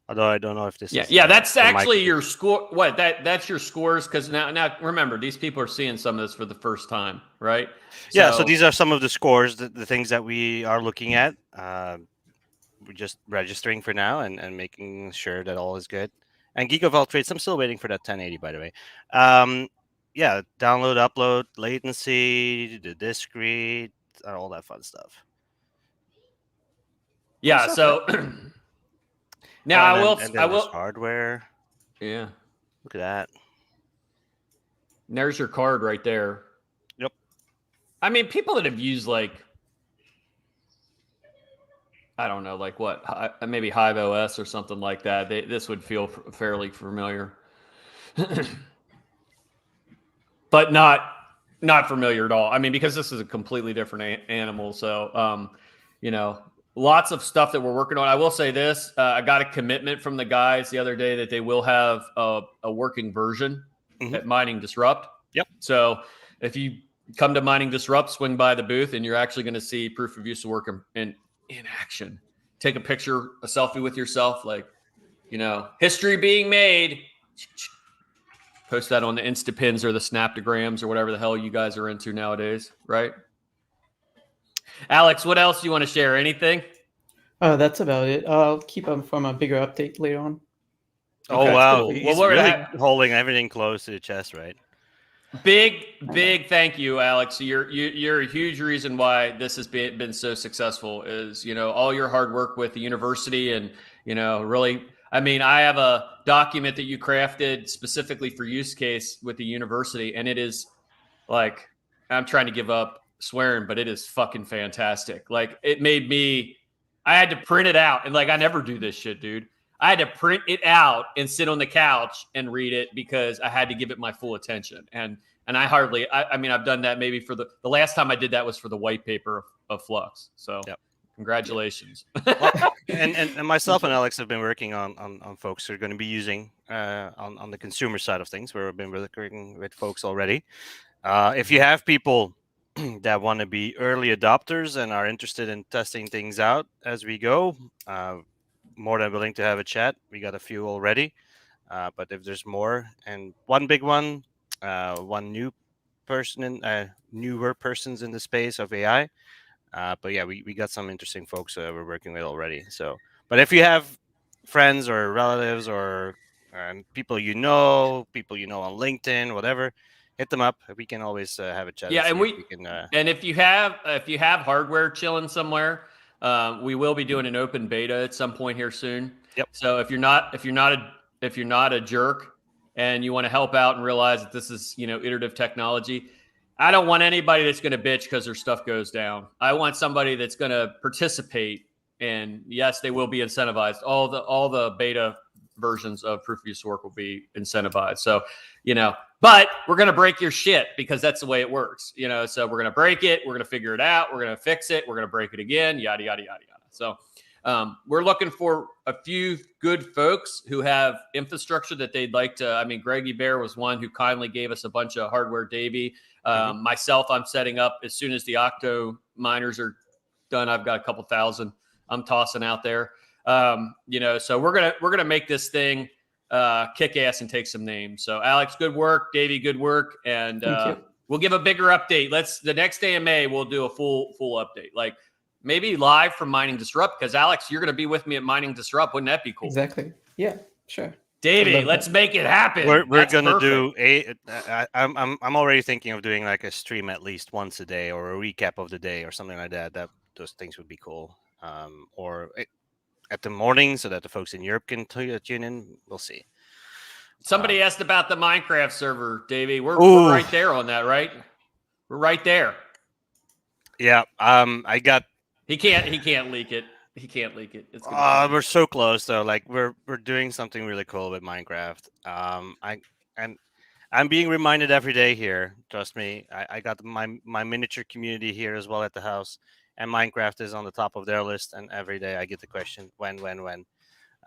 Speaker 2: Although I don't know if this.
Speaker 4: Yeah, that's actually your score. What that's your scores because now remember these people are seeing some of this for the first time, right?
Speaker 2: Yeah. So these are some of the scores, the things that we are looking at. We're just registering for now and making sure that all is good. And Gigavolt traits, I'm still waiting for that 1080, by the way. Yeah, download, upload, latency, the disk read, all that fun stuff.
Speaker 4: Yeah. So now I will
Speaker 2: hardware.
Speaker 4: Yeah.
Speaker 2: Look at that.
Speaker 4: And there's your card right there.
Speaker 2: Yep.
Speaker 4: I mean, people that have used I don't know, like what, maybe Hive OS or something like that. This would feel fairly familiar, but not familiar at all. I mean, because this is a completely different animal. So, lots of stuff that we're working on. I will say this: I got a commitment from the guys the other day that they will have a working version at Mining Disrupt.
Speaker 2: Yep.
Speaker 4: So if you come to Mining Disrupt, swing by the booth, and you're actually going to see proof of use of work in action. Take a picture, a selfie with yourself, history being made. Post that on the Instapins or the Snaptograms or whatever the hell you guys are into nowadays, right? Alex, what else do you want to share? Anything?
Speaker 5: That's about it. I'll keep them from a bigger update later on.
Speaker 2: Oh,
Speaker 4: Okay,
Speaker 2: wow.
Speaker 4: cool.
Speaker 2: He's really holding everything close to the chest, right?
Speaker 4: Big thank you, Alex. You're a huge reason why this has been so successful is, all your hard work with the university and, really, I mean, I have a document that you crafted specifically for use case with the university. And it is like, I'm trying to give up swearing, but it is fucking fantastic. Like I had to print it out and I never do this shit, dude. I had to print it out and sit on the couch and read it because I had to give it my full attention. And I mean, I've done that maybe for the last time I did that was for the white paper of Flux. So congratulations.
Speaker 2: Well, and myself and Alex have been working on folks who are going to be using on the consumer side of things, where we've been working with folks already. If you have people that want to be early adopters and are interested in testing things out as we go, more than willing to have a chat. We got a few already, but if there's more, and one big one, one newer persons in the space of AI. But yeah, we got some interesting folks we're working with already. So, but if you have friends or relatives or people on LinkedIn, whatever, hit them up. We can always have a chat.
Speaker 4: Yeah, and and if you have hardware chilling somewhere. We will be doing an open beta at some point here soon.
Speaker 2: Yep.
Speaker 4: So if you're not a jerk and you want to help out and realize that this is iterative technology, I don't want anybody that's going to bitch because their stuff goes down. I want somebody that's going to participate And yes, they will be incentivized. All the beta versions of proof of use work will be incentivized. So, but we're going to break your shit because that's the way it works, so we're going to break it. We're going to figure it out. We're going to fix it. We're going to break it again, yada, yada, yada, yada. So we're looking for a few good folks who have infrastructure that they'd like to. I mean, Greggy Bear was one who kindly gave us a bunch of hardware, Davey. Myself, I'm setting up as soon as the Octo miners are done. I've got a couple thousand I'm tossing out there. So we're gonna make this thing kick ass and take some names. So Alex, good work. Davey, good work. And we'll give a bigger update. The next AMA we'll do a full update, like maybe live from Mining Disrupt, because Alex, you're gonna be with me at Mining Disrupt. Wouldn't that be cool?
Speaker 5: Exactly. Yeah, sure.
Speaker 4: Davey, let's make it happen.
Speaker 2: We're gonna do I'm already thinking of doing like a stream at least once a day, or a recap of the day or something like that. Those things would be cool. Or at the morning, so that the folks in Europe can tune in. We'll see.
Speaker 4: Somebody asked about the Minecraft server, Davey. We're right there on that, right? We're right there.
Speaker 2: Yeah. I got.
Speaker 4: He can't leak it. He can't leak it. It's
Speaker 2: we're so close though. Like we're doing something really cool with Minecraft. I'm being reminded every day here. Trust me. I got my miniature community here as well at the house, and Minecraft is on the top of their list. And every day I get the question, when.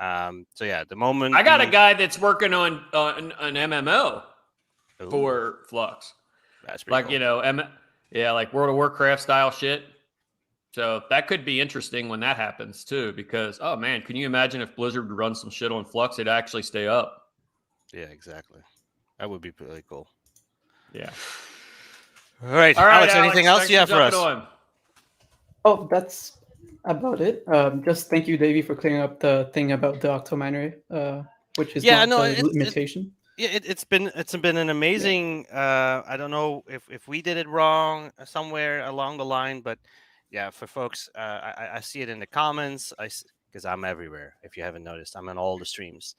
Speaker 2: So yeah, the moment
Speaker 4: I got a guy that's working on an MMO for Flux.
Speaker 2: That's pretty
Speaker 4: cool. Like World of Warcraft style shit. So that could be interesting when that happens too, because, oh man, can you imagine if Blizzard would run some shit on Flux, it'd actually stay up.
Speaker 2: Yeah, exactly. That would be really cool.
Speaker 4: Yeah.
Speaker 2: All right, Alex, anything else you have for us?
Speaker 5: Oh, that's about it. Just thank you, Davey, for clearing up the thing about the Octominer, which is not a limitation.
Speaker 2: It's been an amazing. I don't know if we did it wrong somewhere along the line, but yeah, for folks, I see it in the comments. Because I'm everywhere. If you haven't noticed, I'm on all the streams.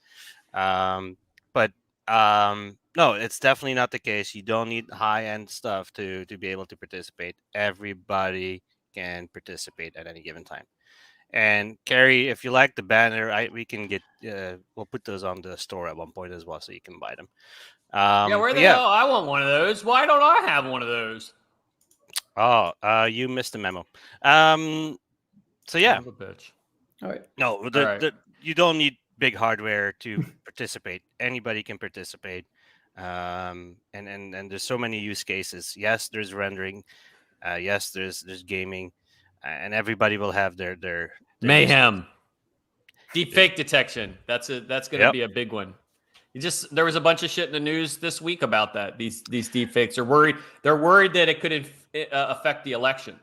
Speaker 2: But no, it's definitely not the case. You don't need high-end stuff to be able to participate. Everybody can participate at any given time. And Carrie, if you like the banner, we can get. We'll put those on the store at one point as well, so you can buy them.
Speaker 4: Where the hell? I want one of those. Why don't I have one of those?
Speaker 2: Oh, you missed the memo. So yeah.
Speaker 4: Son of a bitch.
Speaker 5: All right.
Speaker 2: No, you don't need big hardware to participate. Anybody can participate. And there's so many use cases. Yes, there's rendering. Yes, there's gaming, and everybody will have their
Speaker 4: mayhem. Deepfake detection. That's going to be a big one. There was a bunch of shit in the news this week about that. These deepfakes are worried. They're worried that it could affect the election.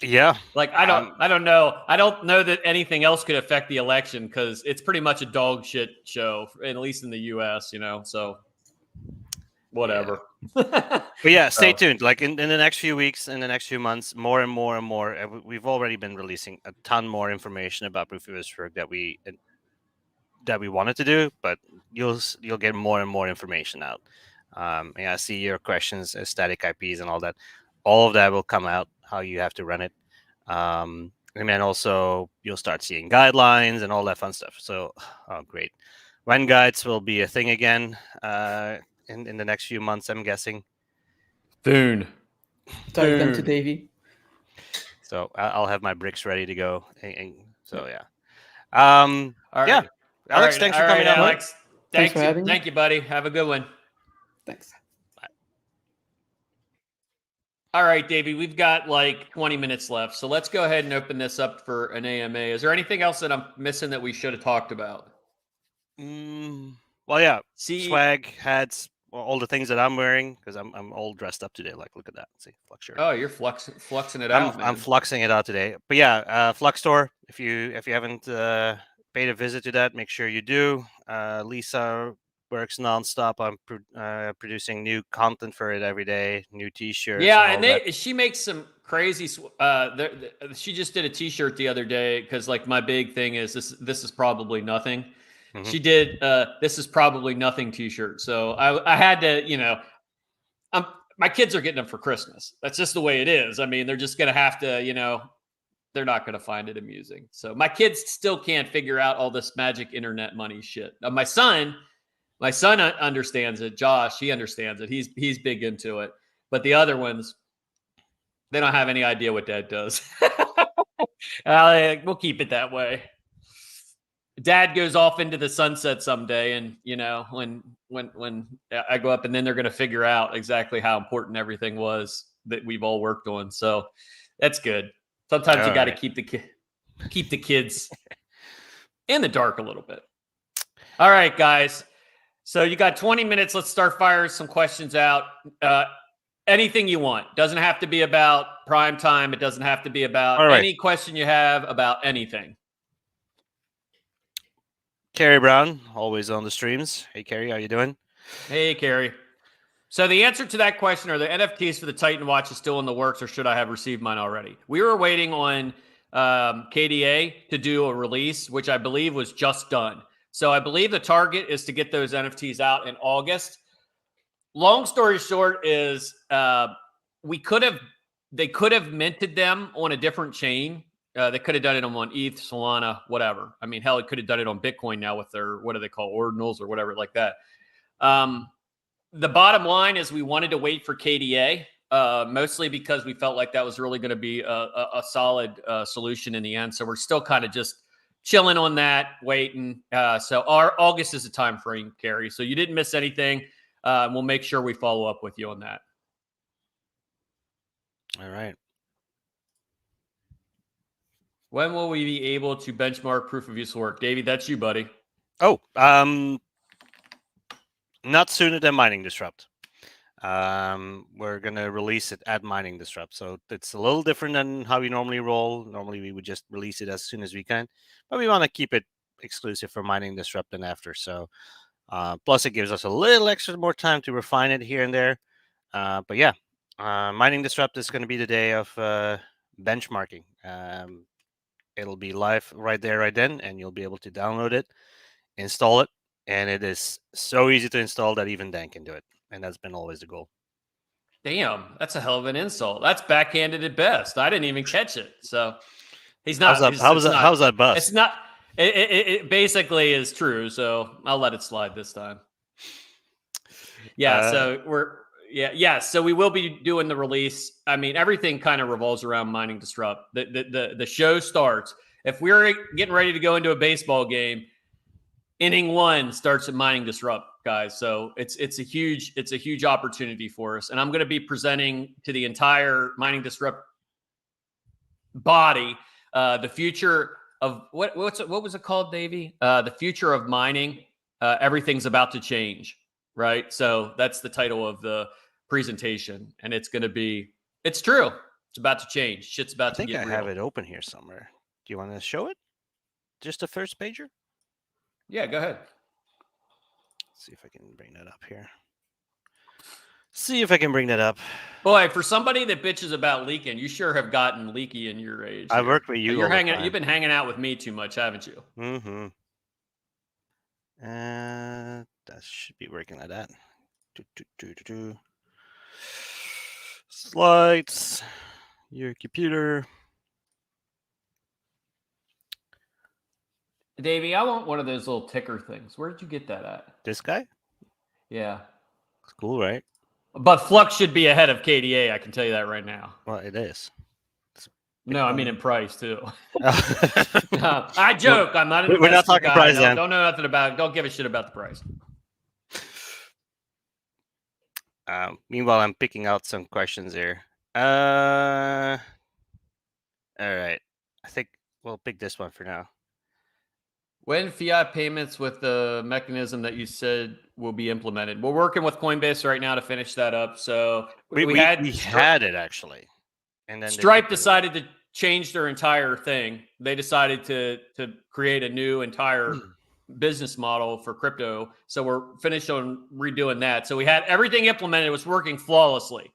Speaker 2: Yeah.
Speaker 4: Like I don't know. I don't know that anything else could affect the election, because it's pretty much a dog shit show, at least in the US, so whatever.
Speaker 2: Yeah. But yeah, stay tuned. Like in the next few weeks, in the next few months, more and more and more. We've already been releasing a ton more information about proof of work that we wanted to do, but you'll get more and more information out. And I see your questions, static IPs and all that. All of that will come out, how you have to run it. And then also you'll start seeing guidelines and all that fun stuff. So, great. Run guides will be a thing again in the next few months, I'm guessing.
Speaker 4: Soon.
Speaker 5: Dive them to Davey.
Speaker 2: So I'll have my bricks ready to go. And so, yeah. All right. Yeah. Alex, thanks for coming on.
Speaker 4: Alex, thanks for having me. Thank you, buddy. Have a good one.
Speaker 5: Thanks.
Speaker 2: Bye.
Speaker 4: All right, Davey, we've got like 20 minutes left. So let's go ahead and open this up for an AMA. Is there anything else that I'm missing that we should have talked about?
Speaker 2: Well, yeah. Swag, hats, all the things that I'm wearing, because I'm all dressed up today. Like, look at that. See, Flux shirt.
Speaker 4: Oh, you're fluxing it out, man.
Speaker 2: I'm fluxing it out today. But yeah, Flux store. If you haven't paid a visit to that, make sure you do. Lisa works nonstop on producing new content for it every day, new T-shirts.
Speaker 4: Yeah, and she makes some crazy. She just did a T-shirt the other day, because like my big thing is this is probably nothing. Mm-hmm. She did this is probably nothing T-shirt. So I had to, my kids are getting them for Christmas. That's just the way it is. I mean, they're just gonna have to, they're not going to find it amusing. So my kids still can't figure out all this magic internet money shit. My son understands it. Josh, he understands it. He's big into it. But the other ones, they don't have any idea what Dad does. We'll keep it that way. Dad goes off into the sunset someday, and when I go up, and then they're going to figure out exactly how important everything was that we've all worked on. So that's good. Sometimes you got to keep the kids in the dark a little bit. All right, guys. So you got 20 minutes. Let's start firing some questions out. Anything you want. Doesn't have to be about Primetime. It doesn't have to be about any question you have about anything.
Speaker 2: Carrie Brown, always on the streams. Hey, Carrie, how you doing?
Speaker 4: Hey, Carrie. So the answer to that question, are the NFTs for the Titan Watch is still in the works, or should I have received mine already? We were waiting on KDA to do a release, which I believe was just done. So I believe the target is to get those NFTs out in August. Long story short is they could have minted them on a different chain. They could have done it on ETH, Solana, whatever. I mean, hell, it could have done it on Bitcoin now with their, what do they call, ordinals or whatever like that. The bottom line is we wanted to wait for KDA, mostly because we felt like that was really going to be a solid solution in the end. So we're still kind of just chilling on that, waiting. So our August is the time frame, Carrie. So you didn't miss anything. We'll make sure we follow up with you on that.
Speaker 2: All right.
Speaker 4: When will we be able to benchmark proof of useful work? Davey, that's you, buddy.
Speaker 2: Oh, not sooner than Mining Disrupt. We're going to release it at Mining Disrupt. So it's a little different than how we normally roll. Normally, we would just release it as soon as we can. But we want to keep it exclusive for Mining Disrupt and after. So plus, it gives us a little extra more time to refine it here and there. But yeah, Mining Disrupt is going to be the day of benchmarking. It'll be live right there, right then, and you'll be able to download it, install it, and it is so easy to install that even Dan can do it. And that's been always the goal.
Speaker 4: Damn, that's a hell of an insult. That's backhanded at best. I didn't even catch it. So he's not.
Speaker 2: How's that bust?
Speaker 4: It's not. It basically is true. So I'll let it slide this time. Yeah. So we're. Yeah. So we will be doing the release. I mean, everything kind of revolves around Mining Disrupt. The show starts. If we're getting ready to go into a baseball game, inning 1 starts at Mining Disrupt, guys. So it's a huge opportunity for us. And I'm going to be presenting to the entire Mining Disrupt body the future of what was it called, Davey? The future of mining. Everything's about to change. Right. So that's the title of the presentation. And it's going to be, it's true. It's about to change. Shit's about to get real.
Speaker 2: I think I have it open here somewhere. Do you want to show it? Just the first pager?
Speaker 4: Yeah, go ahead.
Speaker 2: Let's see if I can bring that up here.
Speaker 4: Boy, for somebody that bitches about leaking, you sure have gotten leaky in your age.
Speaker 2: I work with you.
Speaker 4: You've been hanging out with me too much, haven't you?
Speaker 2: Mm-hmm. That should be working like that. Slides. Your computer.
Speaker 4: Davey, I want one of those little ticker things. Where did you get that at?
Speaker 2: This guy?
Speaker 4: Yeah.
Speaker 2: It's cool, right?
Speaker 4: But Flux should be ahead of KDA. I can tell you that right now.
Speaker 2: Well, it is.
Speaker 4: No, I mean in price too. I joke. I'm not.
Speaker 2: We're not talking price.
Speaker 4: Don't know nothing about. Don't give a shit about the price.
Speaker 2: Meanwhile, I'm picking out some questions here. All right. I think we'll pick this one for now.
Speaker 4: When fiat payments with the mechanism that you said will be implemented? We're working with Coinbase right now to finish that up. So
Speaker 2: we had it actually, and then
Speaker 4: Stripe decided to change their entire thing. They decided to create a new entire business model for crypto. So we're finished on redoing that. So we had everything implemented. It was working flawlessly,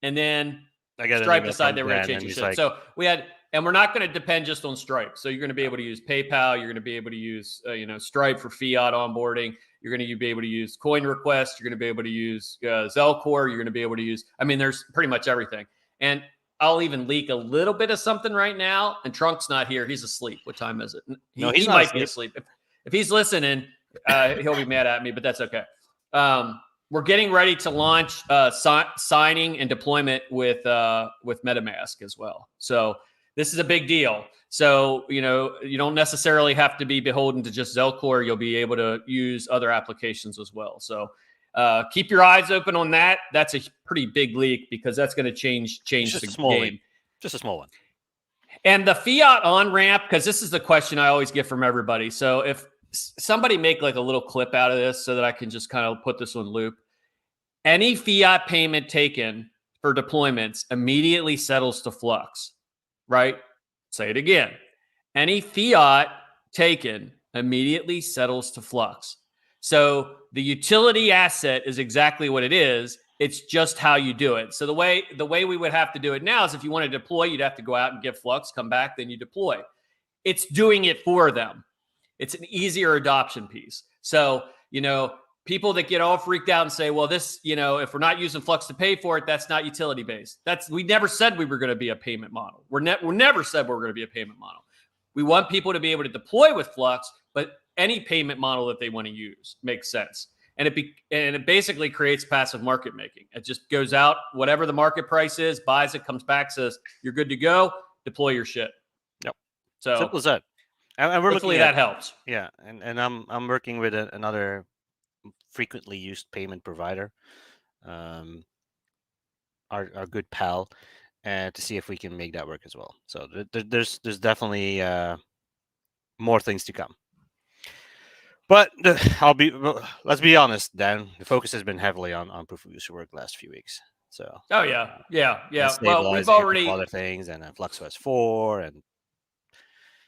Speaker 4: and then Stripe decided they were going to change the shit. So we had. And we're not going to depend just on Stripe. So you're going to be able to use PayPal. You're going to be able to use, Stripe for fiat onboarding. You're going to be able to use Coin Request. You're going to be able to use Zelcore. You're going to be able to use, there's pretty much everything. And I'll even leak a little bit of something right now. And Trunk's not here. He's asleep. What time is it?
Speaker 2: No, he's
Speaker 4: he
Speaker 2: not
Speaker 4: might be
Speaker 2: asleep.
Speaker 4: asleep. If he's listening, he'll be mad at me, but that's okay. We're getting ready to launch signing and deployment with MetaMask as well. So this is a big deal. So, you don't necessarily have to be beholden to just Zelcore. You'll be able to use other applications as well. So keep your eyes open on that. That's a pretty big leak because that's going to change
Speaker 2: Just
Speaker 4: the
Speaker 2: a small
Speaker 4: game.
Speaker 2: leak. Just a small one.
Speaker 4: And the Fiat on-ramp, because this is the question I always get from everybody. So if somebody make like a little clip out of this so that I can just kind of put this on loop. Any Fiat payment taken for deployments immediately settles to Flux, right? Say it again. Any Fiat taken immediately settles to Flux. So the utility asset is exactly what it is. It's just how you do it. So the way we would have to do it now is if you want to deploy, you'd have to go out and get Flux, come back, then you deploy. It's doing it for them. It's an easier adoption piece. So, people that get all freaked out and say, well, this, if we're not using Flux to pay for it, that's not utility based. We never said we were going to be a payment model. We're never said we're going to be a payment model. We want people to be able to deploy with Flux, but any payment model that they want to use makes sense. And it basically creates passive market making. It just goes out, whatever the market price is, buys it, comes back, says, you're good to go, deploy your shit.
Speaker 2: Yep.
Speaker 4: So
Speaker 2: simple as that. And we're
Speaker 4: hopefully
Speaker 2: looking at,
Speaker 4: that helps.
Speaker 2: Yeah, and I'm working with another frequently used payment provider, our good pal, to see if we can make that work as well. So there's definitely more things to come. But let's be honest, Dan. The focus has been heavily on proof of use work last few weeks. So.
Speaker 4: Oh yeah. Well,
Speaker 2: Stabilizing
Speaker 4: we've
Speaker 2: a couple
Speaker 4: already
Speaker 2: other things, and FluxOS 4, and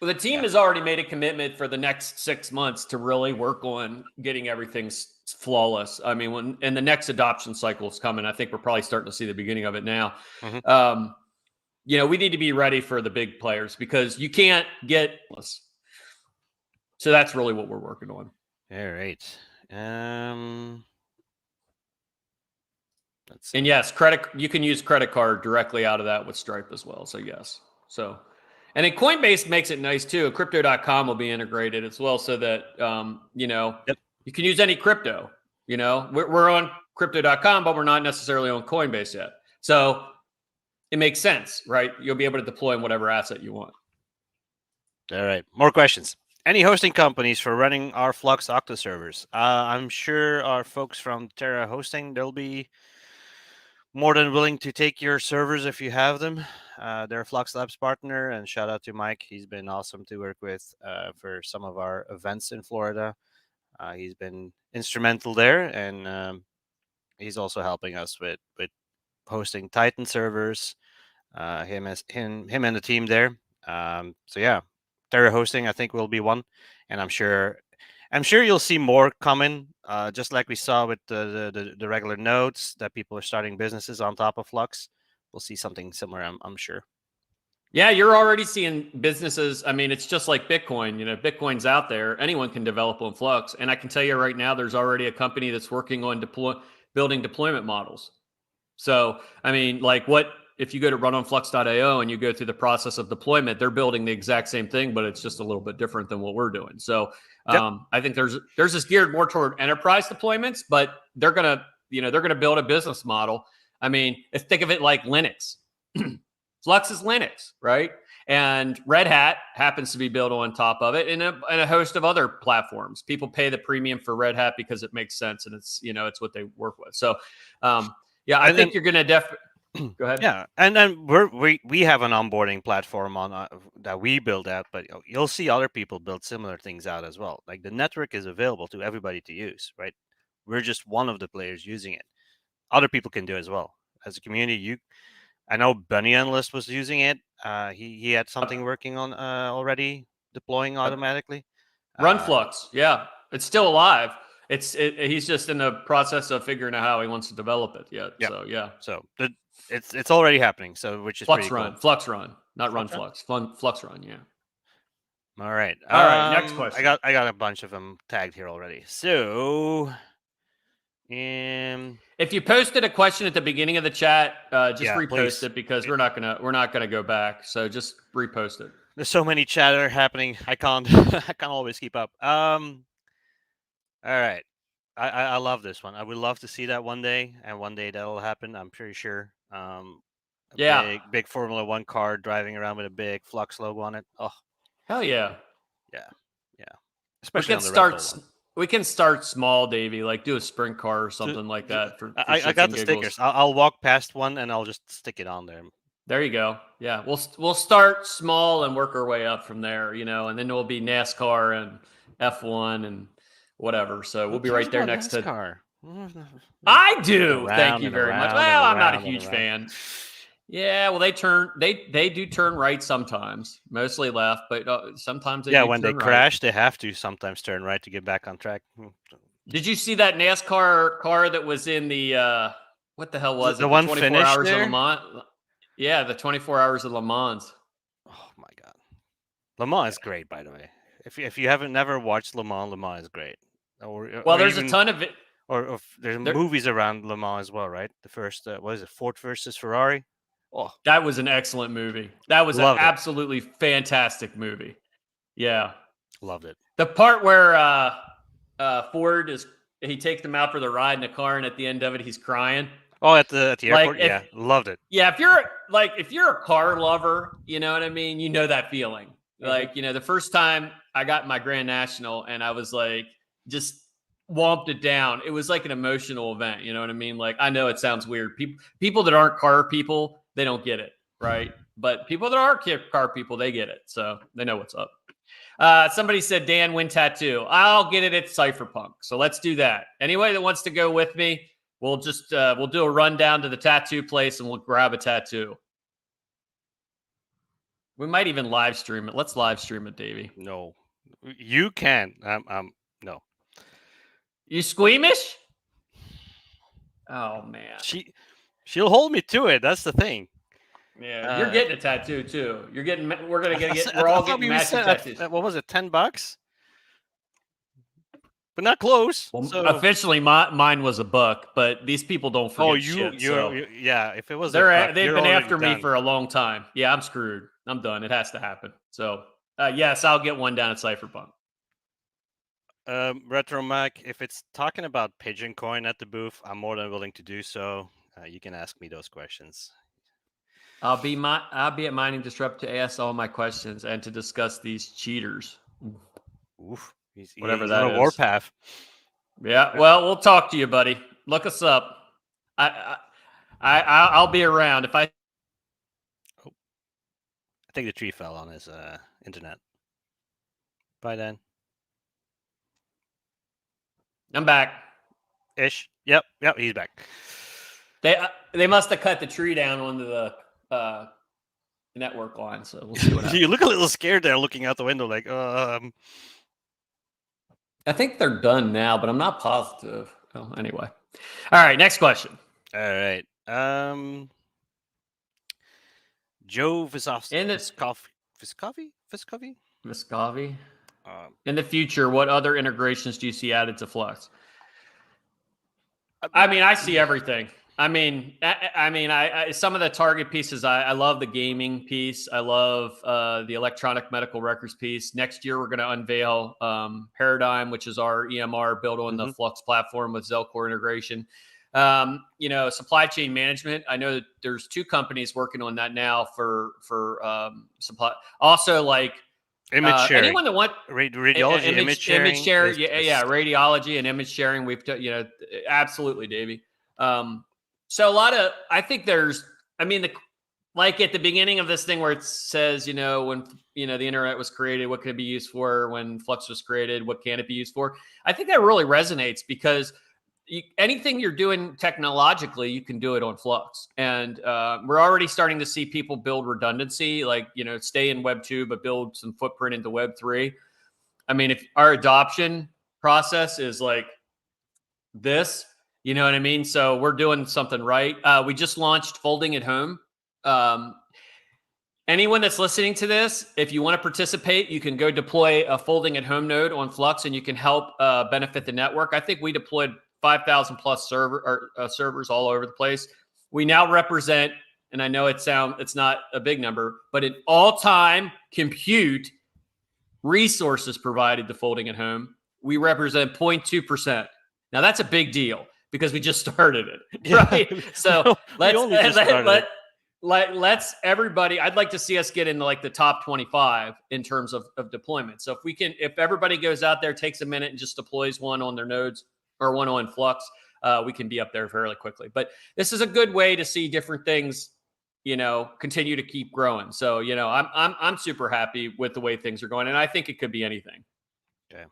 Speaker 4: the team has already made a commitment for the next 6 months to really work on getting everything flawless. I mean, and the next adoption cycle is coming. I think we're probably starting to see the beginning of it now.
Speaker 2: Mm-hmm.
Speaker 4: We need to be ready for the big players because you can't get. So that's really what we're working on.
Speaker 2: All right.
Speaker 4: And yes, you can use credit card directly out of that with Stripe as well. So yes. And then Coinbase makes it nice too. Crypto.com will be integrated as well, so that you can use any crypto. We're on Crypto.com, but we're not necessarily on Coinbase yet. So it makes sense, right? You'll be able to deploy in whatever asset you want.
Speaker 2: All right. More questions. Any hosting companies for running our Flux Octa servers? I'm sure our folks from Terra Hosting, they'll be more than willing to take your servers if you have them. They're a Flux Labs partner, and shout out to Mike. He's been awesome to work with for some of our events in Florida. He's been instrumental there, and he's also helping us with hosting Titan servers. Him and the team there. So yeah, Terra Hosting I think will be one, and I'm sure you'll see more coming. Just like we saw with the regular nodes that people are starting businesses on top of Flux. We'll see something similar. I'm sure.
Speaker 4: Yeah, you're already seeing businesses. I mean, it's just like Bitcoin. Bitcoin's out there. Anyone can develop on Flux. And I can tell you right now, there's already a company that's working on building deployment models. So, I mean, like if you go to runonflux.io and you go through the process of deployment, they're building the exact same thing, but it's just a little bit different than what we're doing. So I think there's this geared more toward enterprise deployments, but they're going to build a business model. I mean, think of it like Linux. Flux is Linux, right? And Red Hat happens to be built on top of it, and a host of other platforms. People pay the premium for Red Hat because it makes sense, and it's what they work with. So, I think you're going to go ahead.
Speaker 2: Yeah, and then we have an onboarding platform on that we build out, but you'll see other people build similar things out as well. Like the network is available to everybody to use, right? We're just one of the players using it. Other people can do it as well. As a community, I know Bunny Analyst was using it. He had something working on already deploying automatically.
Speaker 4: Run Flux, yeah, it's still alive. He's just in the process of figuring out how he wants to develop it yet.
Speaker 2: Yeah.
Speaker 4: So yeah.
Speaker 2: So it's already happening. So which is
Speaker 4: Flux
Speaker 2: pretty
Speaker 4: Run,
Speaker 2: cool.
Speaker 4: Flux Run, not Run Flux. Flux Run, yeah.
Speaker 2: All right.
Speaker 4: All right. Next question.
Speaker 2: I got a bunch of them tagged here already. So,
Speaker 4: If you posted a question at the beginning of the chat, just
Speaker 2: Yeah,
Speaker 4: repost
Speaker 2: please.
Speaker 4: it because we're not gonna go back. So just repost it.
Speaker 2: There's so many chatter happening. I can't I can't always keep up. All right. I love this one. I would love to see that one day, and one day that'll happen. I'm pretty sure. A
Speaker 4: Yeah.
Speaker 2: big Formula One car driving around with a big Flux logo on it. Oh,
Speaker 4: Hell yeah.
Speaker 2: yeah.
Speaker 4: We
Speaker 2: Especially
Speaker 4: can
Speaker 2: on the Red Bull
Speaker 4: start.
Speaker 2: one.
Speaker 4: We can start small, Davey. Like do a sprint car or something like that. For
Speaker 2: I
Speaker 4: shits
Speaker 2: got
Speaker 4: and
Speaker 2: the
Speaker 4: giggles.
Speaker 2: stickers. I'll walk past one and I'll just stick it on there.
Speaker 4: There you go. Yeah, we'll start small and work our way up from there. And then we'll be NASCAR and F1 and whatever. So we'll be right there next
Speaker 2: NASCAR?
Speaker 4: to. I do.
Speaker 2: Around
Speaker 4: Thank you
Speaker 2: and
Speaker 4: very much.
Speaker 2: around
Speaker 4: Well,
Speaker 2: and
Speaker 4: I'm not a
Speaker 2: around and
Speaker 4: huge
Speaker 2: around.
Speaker 4: fan. Yeah, well, they do turn right sometimes, mostly left, but sometimes they do
Speaker 2: when they
Speaker 4: turn right.
Speaker 2: crash, they have to sometimes turn right to get back on track.
Speaker 4: Did you see that NASCAR car that was in the what the hell was it?
Speaker 2: The one
Speaker 4: 24
Speaker 2: finished
Speaker 4: hours
Speaker 2: there?
Speaker 4: of Le Mans. Yeah, the 24 hours of Le Mans.
Speaker 2: Oh my god, Le Mans is great, by the way. If you haven't never watched Le Mans is great.
Speaker 4: Well, there's a ton of it.
Speaker 2: Or there's movies around Le Mans as well, right? The first, what is it, Ford versus Ferrari? Oh,
Speaker 4: that was an excellent movie. That was an absolutely fantastic movie. Yeah,
Speaker 2: loved it.
Speaker 4: The part where Ford he takes them out for the ride in the car, and at the end of it, he's crying.
Speaker 2: Oh, at the airport, loved it.
Speaker 4: Yeah, if you're a car lover, you know what I mean. You know that feeling. Mm-hmm. Like the first time I got my Grand National, and I was like just womped it down. It was like an emotional event. You know what I mean? Like I know it sounds weird. People that aren't car people, they don't get it, right? But people that are car people, they get it. So they know what's up. Somebody said, Dan, win tattoo. I'll get it at Cypherpunk. So let's do that. Anybody that wants to go with me, we'll just we'll do a rundown to the tattoo place and we'll grab a tattoo. We might even live stream it. Let's live stream it, Davey.
Speaker 2: No, you can. No.
Speaker 4: You squeamish? Oh man.
Speaker 2: She'll hold me to it. That's the thing.
Speaker 4: Yeah, you're getting a tattoo too. We're all getting matching tattoos.
Speaker 2: What was it? $10? But not close.
Speaker 4: Well, so. Officially, mine was $1, but these people don't forget shit.
Speaker 2: Yeah. If it was,
Speaker 4: they've been after me for a long time. Yeah, I'm screwed. I'm done. It has to happen. So, yes, I'll get one down at Cypherpunk.
Speaker 2: Retro Mac, if it's talking about Pigeon Coin at the booth, I'm more than willing to do so. You can ask me those questions.
Speaker 4: I'll be at Mining Disrupt to ask all my questions and to discuss these cheaters.
Speaker 2: Oof.
Speaker 4: Whatever that is.
Speaker 2: On a warpath.
Speaker 4: Yeah. Well, we'll talk to you, buddy. Look us up. I'll be around if I.
Speaker 2: Oh. I think the tree fell on his internet. Bye, Dan.
Speaker 4: I'm back.
Speaker 2: Ish. Yep. He's back.
Speaker 4: They must have cut the tree down onto the network line, so we'll see what happens.
Speaker 2: You look a little scared there, looking out the window, like
Speaker 4: I think they're done now, but I'm not positive. Well, anyway. All right, next question.
Speaker 2: All right. Joe Viscovi.
Speaker 4: In the future, what other integrations do you see added to Flux? I mean, I see everything. I mean, some of the target pieces. I love the gaming piece. I love the electronic medical records piece. Next year, we're going to unveil Paradigm, which is our EMR built on the Flux platform with Zelcore integration. Supply chain management. I know that there's 2 companies working on that now for supply. Also, like
Speaker 2: image sharing.
Speaker 4: Anyone that want
Speaker 2: radiology, image sharing.
Speaker 4: Yeah, radiology and image sharing. We've absolutely, Davey. So I think like at the beginning of this thing where it says, when, the internet was created, what could it be used for? When Flux was created, what can it be used for? I think that really resonates because anything you're doing technologically, you can do it on Flux. And we're already starting to see people build redundancy, like, stay in Web 2, but build some footprint into Web 3. I mean, if our adoption process is like this, you know what I mean? So we're doing something right. We just launched Folding at Home. Anyone that's listening to this, if you want to participate, you can go deploy a Folding at Home node on Flux and you can help benefit the network. I think we deployed 5,000 plus servers all over the place. We now represent, and I know it's not a big number, but an all-time compute resources provided to folding at home, we represent 0.2%. Now that's a big deal because we just started it, right? So let's everybody. I'd like to see us get into like the top 25 in terms of deployment. So if everybody goes out there, takes a minute, and just deploys one on their nodes or one on Flux, we can be up there fairly quickly. But this is a good way to see different things, continue to keep growing. So, I'm super happy with the way things are going, and I think it could be anything.
Speaker 2: Okay.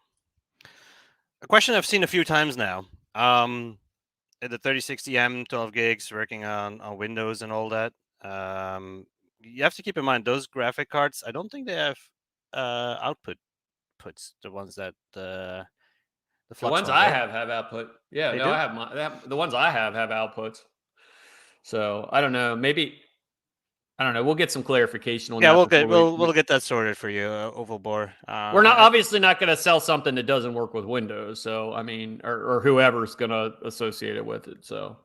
Speaker 2: A question I've seen a few times now. The 3060M, 12 gigs, working on Windows and all that. You have to keep in mind those graphic cards. I don't think they have output puts. The ones that the Flux
Speaker 4: ones I have output. Yeah, I have the ones I have outputs. So I don't know. Maybe I don't know. We'll get some clarification on that.
Speaker 2: Yeah, we'll get that sorted for you, Oval Bore.
Speaker 4: We're obviously not going to sell something that doesn't work with Windows. So I mean, or whoever's going to associate it with it. So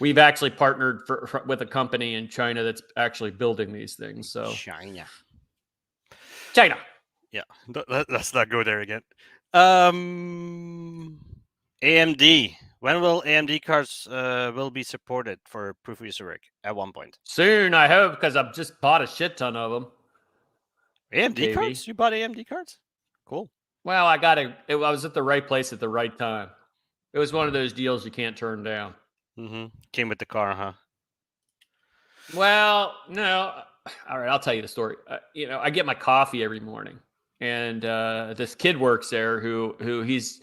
Speaker 4: we've actually partnered with a company in China that's actually building these things. So
Speaker 2: China.
Speaker 4: Yeah,
Speaker 2: let's not go there again. AMD. When will AMD cards will be supported for proof of user work at one point?
Speaker 4: Soon, I hope, because I've just bought a shit ton of them.
Speaker 2: AMD cards? You bought AMD cards? Cool.
Speaker 4: Well, I was at the right place at the right time. It was one of those deals you can't turn down.
Speaker 2: Mm-hmm. Came with the car, huh?
Speaker 4: Well, no. All right, I'll tell you the story. I get my coffee every morning, and this kid works there who he's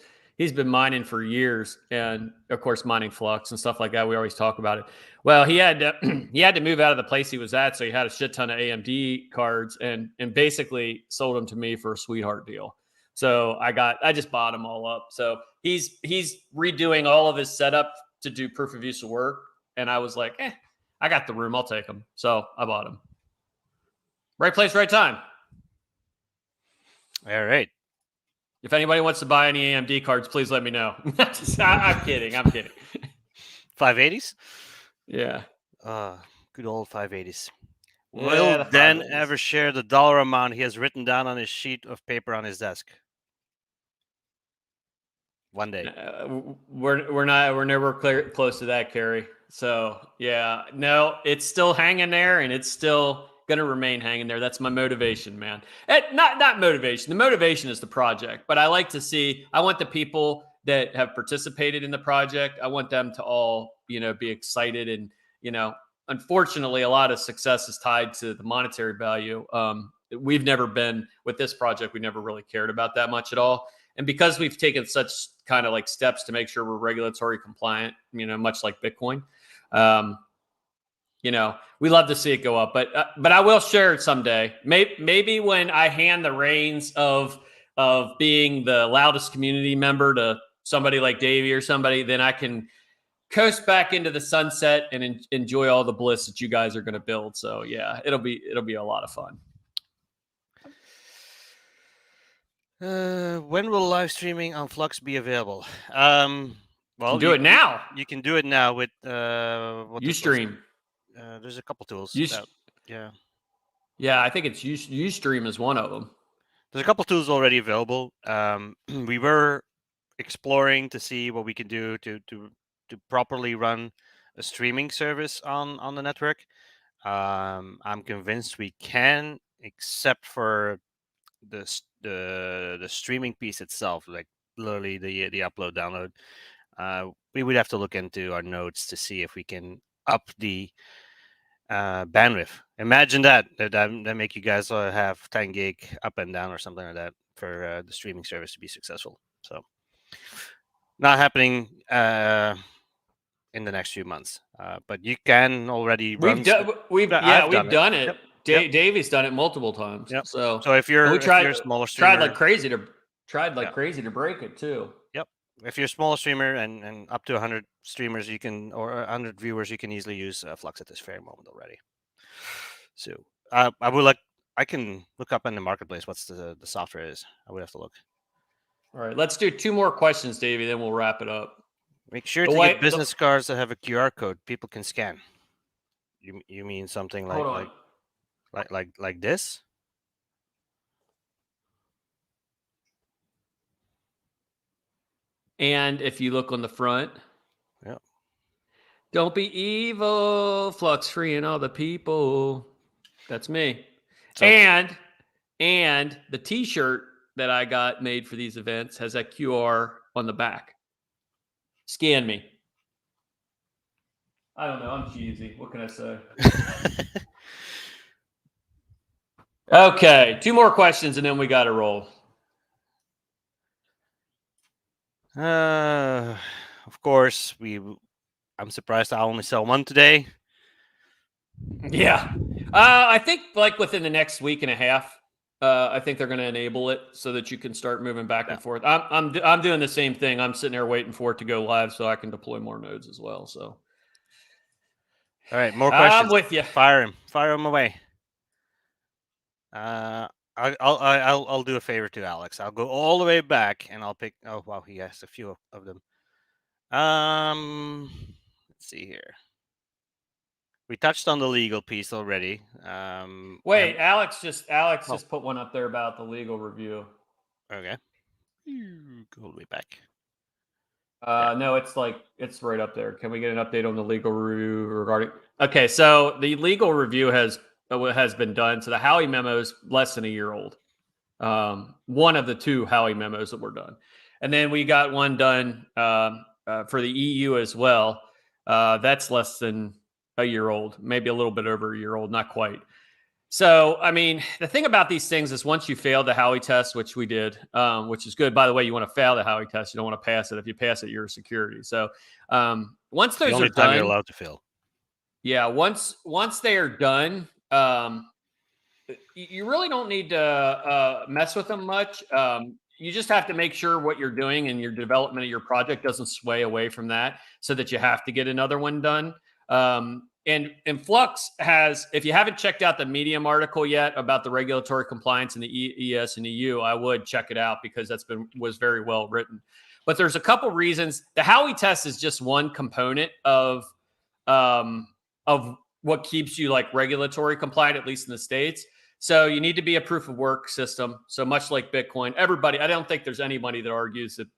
Speaker 4: been mining for years, and of course mining Flux and stuff like that. We always talk about it. Well, he had to move out of the place he was at, so he had a shit ton of AMD cards, and basically sold them to me for a sweetheart deal. So I just bought them all up. So he's redoing all of his setup to do proof of use of work, and I was like, I got the room, I'll take them. So I bought them. Right place, right time.
Speaker 2: All right.
Speaker 4: If anybody wants to buy any AMD cards, please let me know. I'm kidding.
Speaker 2: 580s?
Speaker 4: Yeah.
Speaker 2: Good old 580s. Will Dan ever share the dollar amount he has written down on his sheet of paper on his desk? One day.
Speaker 4: We're never close to that, Kerry. So yeah, no, it's still hanging there, and it's still gonna remain hanging there. That's my motivation, man. Not motivation. The motivation is the project, but I like to see. I want the people that have participated in the project. I want them to all, be excited, and unfortunately, a lot of success is tied to the monetary value. We've never been with this project. We never really cared about that much at all. And because we've taken such kind of like steps to make sure we're regulatory compliant, much like Bitcoin, we love to see it go up. But I will share it someday. Maybe when I hand the reins of being the loudest community member to somebody like Davey or somebody, then I can coast back into the sunset and enjoy all the bliss that you guys are going to build. So yeah, it'll be a lot of fun.
Speaker 2: When will live streaming on Flux be available? Well,
Speaker 4: do it now.
Speaker 2: You can do it now with
Speaker 4: Ustream.
Speaker 2: There's a couple tools.
Speaker 4: Yeah, I think it's Ustream is one of them.
Speaker 2: There's a couple tools already available. We were exploring to see what we can do to properly run a streaming service on the network. I'm convinced we can, except for the streaming piece itself, like literally the upload download. We would have to look into our nodes to see if we can up the bandwidth. Imagine that make you guys have 10 gig up and down or something like that for the streaming service to be successful. So not happening in the next few months, but you can already run.
Speaker 4: We've done it. Yep. Davey's done it multiple times.
Speaker 2: Yep.
Speaker 4: So
Speaker 2: if you're a smaller streamer,
Speaker 4: tried like crazy to break it too.
Speaker 2: Yep. If you're a smaller streamer and up to 100 streamers, or 100 viewers, you can easily use Flux at this very moment already. So I can look up in the marketplace what's the software is. I would have to look.
Speaker 4: All right, let's do 2 more questions, Davey, then we'll wrap it up.
Speaker 2: Make sure
Speaker 4: The
Speaker 2: to
Speaker 4: way-
Speaker 2: get business cards that have a QR code people can scan. You mean something
Speaker 4: Hold on.
Speaker 2: like this?
Speaker 4: And if you look on the front,
Speaker 2: Yeah.
Speaker 4: don't be evil, Flux free and all the people. That's me.
Speaker 2: So-
Speaker 4: and the T-shirt that I got made for these events has that QR on the back. Scan me. I don't know. I'm cheesy. What can I say? Okay, 2 more questions and then we got to roll.
Speaker 2: Of course, I'm surprised I only sell one today.
Speaker 4: Yeah. I think like within the next week and a half, I think they're going to enable it so that you can start moving back and forth. I'm doing the same thing. I'm sitting there waiting for it to go live so I can deploy more nodes as well. So,
Speaker 2: All right, more questions.
Speaker 4: I'm with you.
Speaker 2: Fire him away. I'll do a favor to Alex. I'll go all the way back and I'll pick. Oh wow, he has a few of them. Let's see here. We touched on the legal piece already.
Speaker 4: Wait, Alex just put one up there about the legal review.
Speaker 2: Okay. Go all the way back.
Speaker 4: No, it's right up there. Can we get an update on the legal review regarding? Okay, so the legal review has been done. So the Howey memo is less than a year old. One of the 2 Howey memos that were done, and then we got one done for the EU as well. That's less than a year old, maybe a little bit over a year old, not quite. So, I mean, the thing about these things is once you fail the Howey test, which we did, which is good. By the way, you want to fail the Howey test. You don't want to pass it. If you pass it, you're a security. So once those
Speaker 2: the only
Speaker 4: are
Speaker 2: time
Speaker 4: done,
Speaker 2: you're allowed to fail.
Speaker 4: Yeah, once they are done, you really don't need to mess with them much. You just have to make sure what you're doing and your development of your project doesn't sway away from that so that you have to get another one done. And Flux has, if you haven't checked out the Medium article yet about the regulatory compliance in the ES and EU, I would check it out because was very well written. But there's a couple reasons. The Howey test is just one component of what keeps you like regulatory compliant, at least in the States. So you need to be a proof of work system. So much like Bitcoin, everybody, I don't think there's anybody that argues that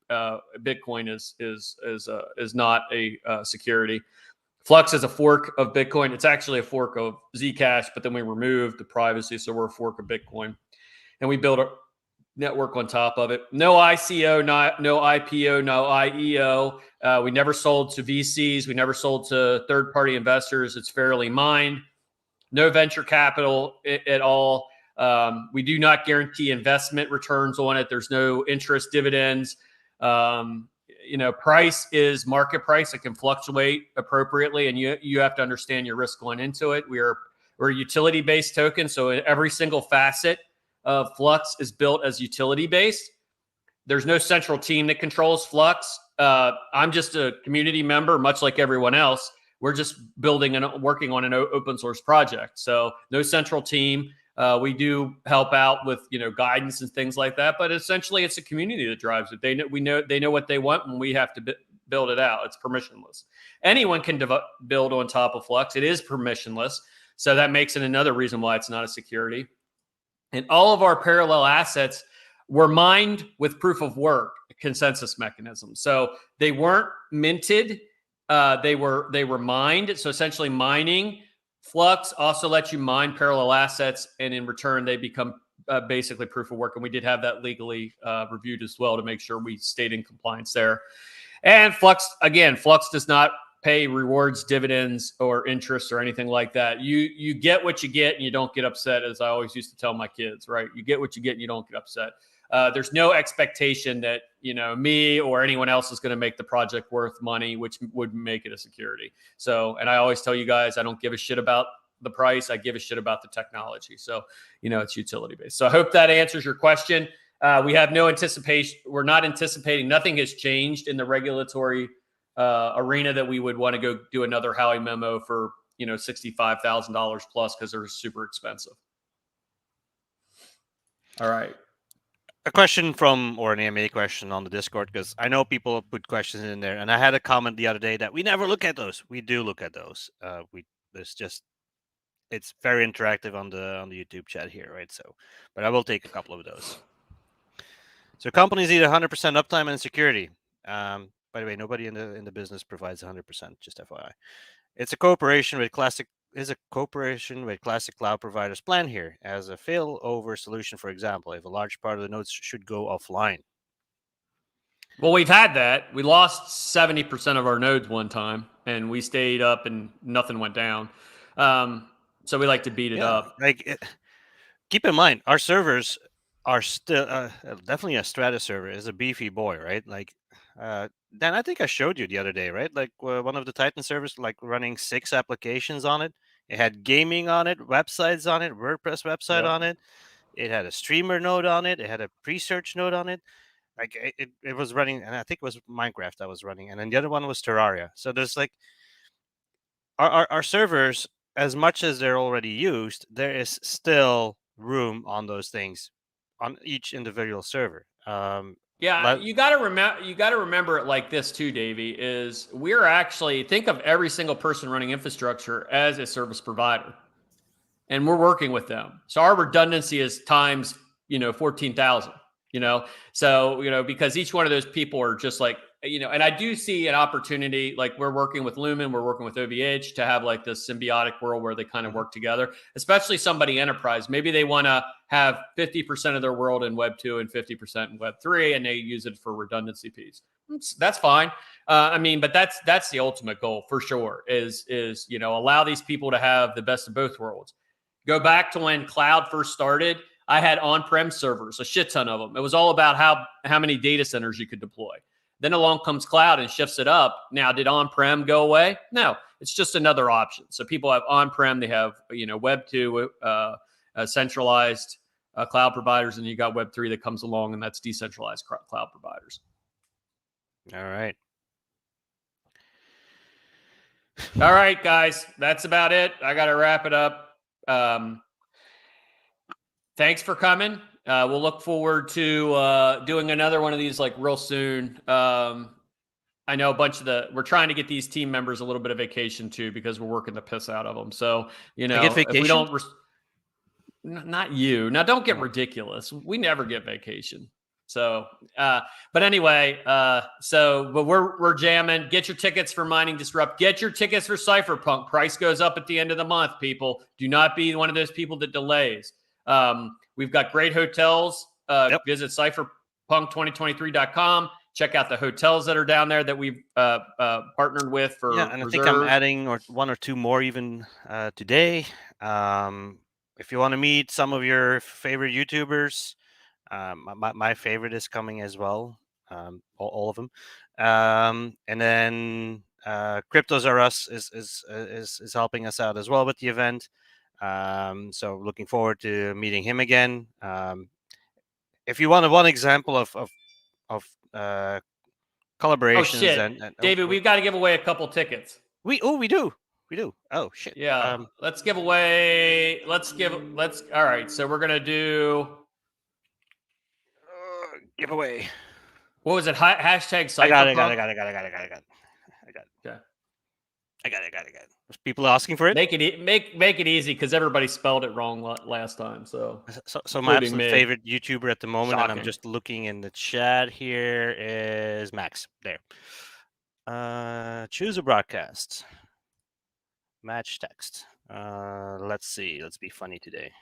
Speaker 4: Bitcoin is not a security. Flux is a fork of Bitcoin. It's actually a fork of Zcash, but then we removed the privacy. So we're a fork of Bitcoin and we build a network on top of it. No ICO, no IPO, no IEO. We never sold to VCs. We never sold to third-party investors. It's fairly mined. No venture capital at all. We do not guarantee investment returns on it. There's no interest dividends. Price is market price. It can fluctuate appropriately, and you have to understand your risk going into it. We're a utility-based token, so every single facet of Flux is built as utility-based. There's no central team that controls Flux. I'm just a community member, much like everyone else. We're just building and working on an open source project. So no central team. We do help out with guidance and things like that, but essentially it's a community that drives it. They know what they want, and we have to build it out. It's permissionless. Anyone can build on top of Flux. It is permissionless, so that makes it another reason why it's not a security. And all of our parallel assets were mined with proof of work consensus mechanisms. So they weren't minted. They were mined. So essentially mining. Flux also lets you mine parallel assets, and in return, they become basically proof of work. And we did have that legally reviewed as well to make sure we stayed in compliance there. And Flux does not pay rewards, dividends, or interest or anything like that. You get what you get, and you don't get upset, as I always used to tell my kids, right? You get what you get, and you don't get upset. There's no expectation that me or anyone else is going to make the project worth money, which would make it a security. So, and I always tell you guys, I don't give a shit about the price. I give a shit about the technology. So, it's utility based. So I hope that answers your question. We have no anticipation. We're not anticipating. Nothing has changed in the regulatory arena that we would want to go do another Howey memo for $65,000 plus because they're super expensive. All right.
Speaker 2: a question or an AMA question on the Discord, because I know people put questions in there, and I had a comment the other day that we never look at those. We do look at those. It's very interactive on the YouTube chat here, right? So, but I will take a couple of those. So companies need 100% uptime and security. By the way, nobody in the business provides 100%. Just FYI, it's a cooperation with classic cloud providers plan here as a failover solution. For example, if a large part of the nodes should go offline.
Speaker 4: Well, we've had that. We lost 70% of our nodes one time, and we stayed up, and nothing went down. So we like to beat it up.
Speaker 2: Keep in mind, our servers are still definitely a Stratus server is a beefy boy, right? Like, Dan, I think I showed you the other day, right? Like one of the Titan servers, like running 6 applications on it. It had gaming on it, websites on it, WordPress website on it. It had a streamer node on it. It had a pre-search node on it. Like it was running, and I think it was Minecraft that was running, and then the other one was Terraria. So there's like our servers, as much as they're already used, there is still room on those things on each individual server.
Speaker 4: You got to remember it like this too, Davey. Is we're actually think of every single person running infrastructure as a service provider, and we're working with them. So our redundancy is times 14,000. So because each one of those people are just like and I do see an opportunity, like we're working with Lumen, we're working with OVH to have like this symbiotic world where they kind of work together, especially somebody enterprise. Maybe they want to have 50% of their world in Web 2 and 50% in Web 3, and they use it for redundancy piece. That's fine. But that's the ultimate goal for sure is allow these people to have the best of both worlds. Go back to when cloud first started. I had on-prem servers, a shit ton of them. It was all about how many data centers you could deploy. Then along comes cloud and shifts it up. Now, did on-prem go away? No, it's just another option. So people have on-prem, they have Web 2, centralized cloud providers, and you got Web 3 that comes along, and that's decentralized cloud providers.
Speaker 2: All right.
Speaker 4: All right, guys, that's about it. I got to wrap it up. Thanks for coming. We'll look forward to doing another one of these like real soon. I know we're trying to get these team members a little bit of vacation too, because we're working the piss out of them. So,
Speaker 2: I get vacation?
Speaker 4: if we don't, not you. Now, don't get ridiculous. We never get vacation. So, but anyway, but we're jamming. Get your tickets for Mining Disrupt. Get your tickets for Cypherpunk. Price goes up at the end of the month, people. Do not be one of those people that delays. We've got great hotels. Visit cypherpunk2023.com. Check out the hotels that are down there that we've partnered with for
Speaker 2: and
Speaker 4: reserve.
Speaker 2: I think I'm adding one or two more even today. If you want to meet some of your favorite YouTubers, my favorite is coming as well. All of them. And then Cryptos Are Us is helping us out as well with the event. So looking forward to meeting him again. If you want one example of collaborations, and
Speaker 4: David, we've got to give away a couple tickets.
Speaker 2: We do. Oh shit.
Speaker 4: Yeah. Let's give away. All right. So we're gonna do
Speaker 2: giveaway.
Speaker 4: What was it? Hashtag Cypherpunk.
Speaker 2: I got it.
Speaker 4: Okay.
Speaker 2: I got it. There's people asking for it.
Speaker 4: Make it easy, because everybody spelled it wrong last time. So
Speaker 2: my absolute favorite YouTuber at the moment,
Speaker 4: Shocking.
Speaker 2: and I'm just looking in the chat here, is Max. There. Choose a broadcast. Match text. Let's see. Let's be funny today.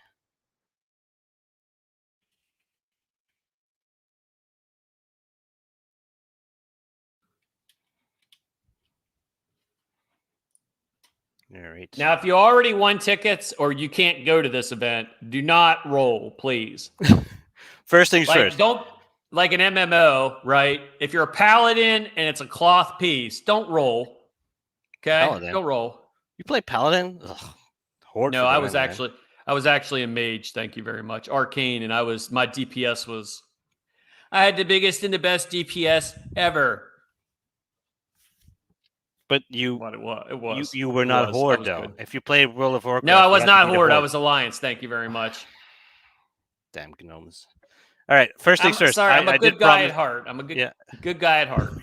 Speaker 2: All right.
Speaker 4: Now, if you already won tickets or you can't go to this event, do not roll, please.
Speaker 2: First things first.
Speaker 4: Don't, like an MMO, right? If you're a paladin and it's a cloth piece, don't roll. Okay,
Speaker 2: Paladin.
Speaker 4: Don't roll.
Speaker 2: You play paladin? Ugh,
Speaker 4: no, I was actually a mage. Thank you very much. Arcane, and my DPS was. I had the biggest and the best DPS ever.
Speaker 2: But
Speaker 4: it was.
Speaker 2: You were not Horde, though. Good. If you played World of Warcraft...
Speaker 4: No, I was not Horde. I was Alliance. Thank you very much.
Speaker 2: Damn gnomes. All right. First
Speaker 4: I'm
Speaker 2: things first.
Speaker 4: sorry. I'm a
Speaker 2: I
Speaker 4: good
Speaker 2: did
Speaker 4: guy
Speaker 2: promise.
Speaker 4: at heart. I'm a good
Speaker 2: Yeah.
Speaker 4: good guy at heart.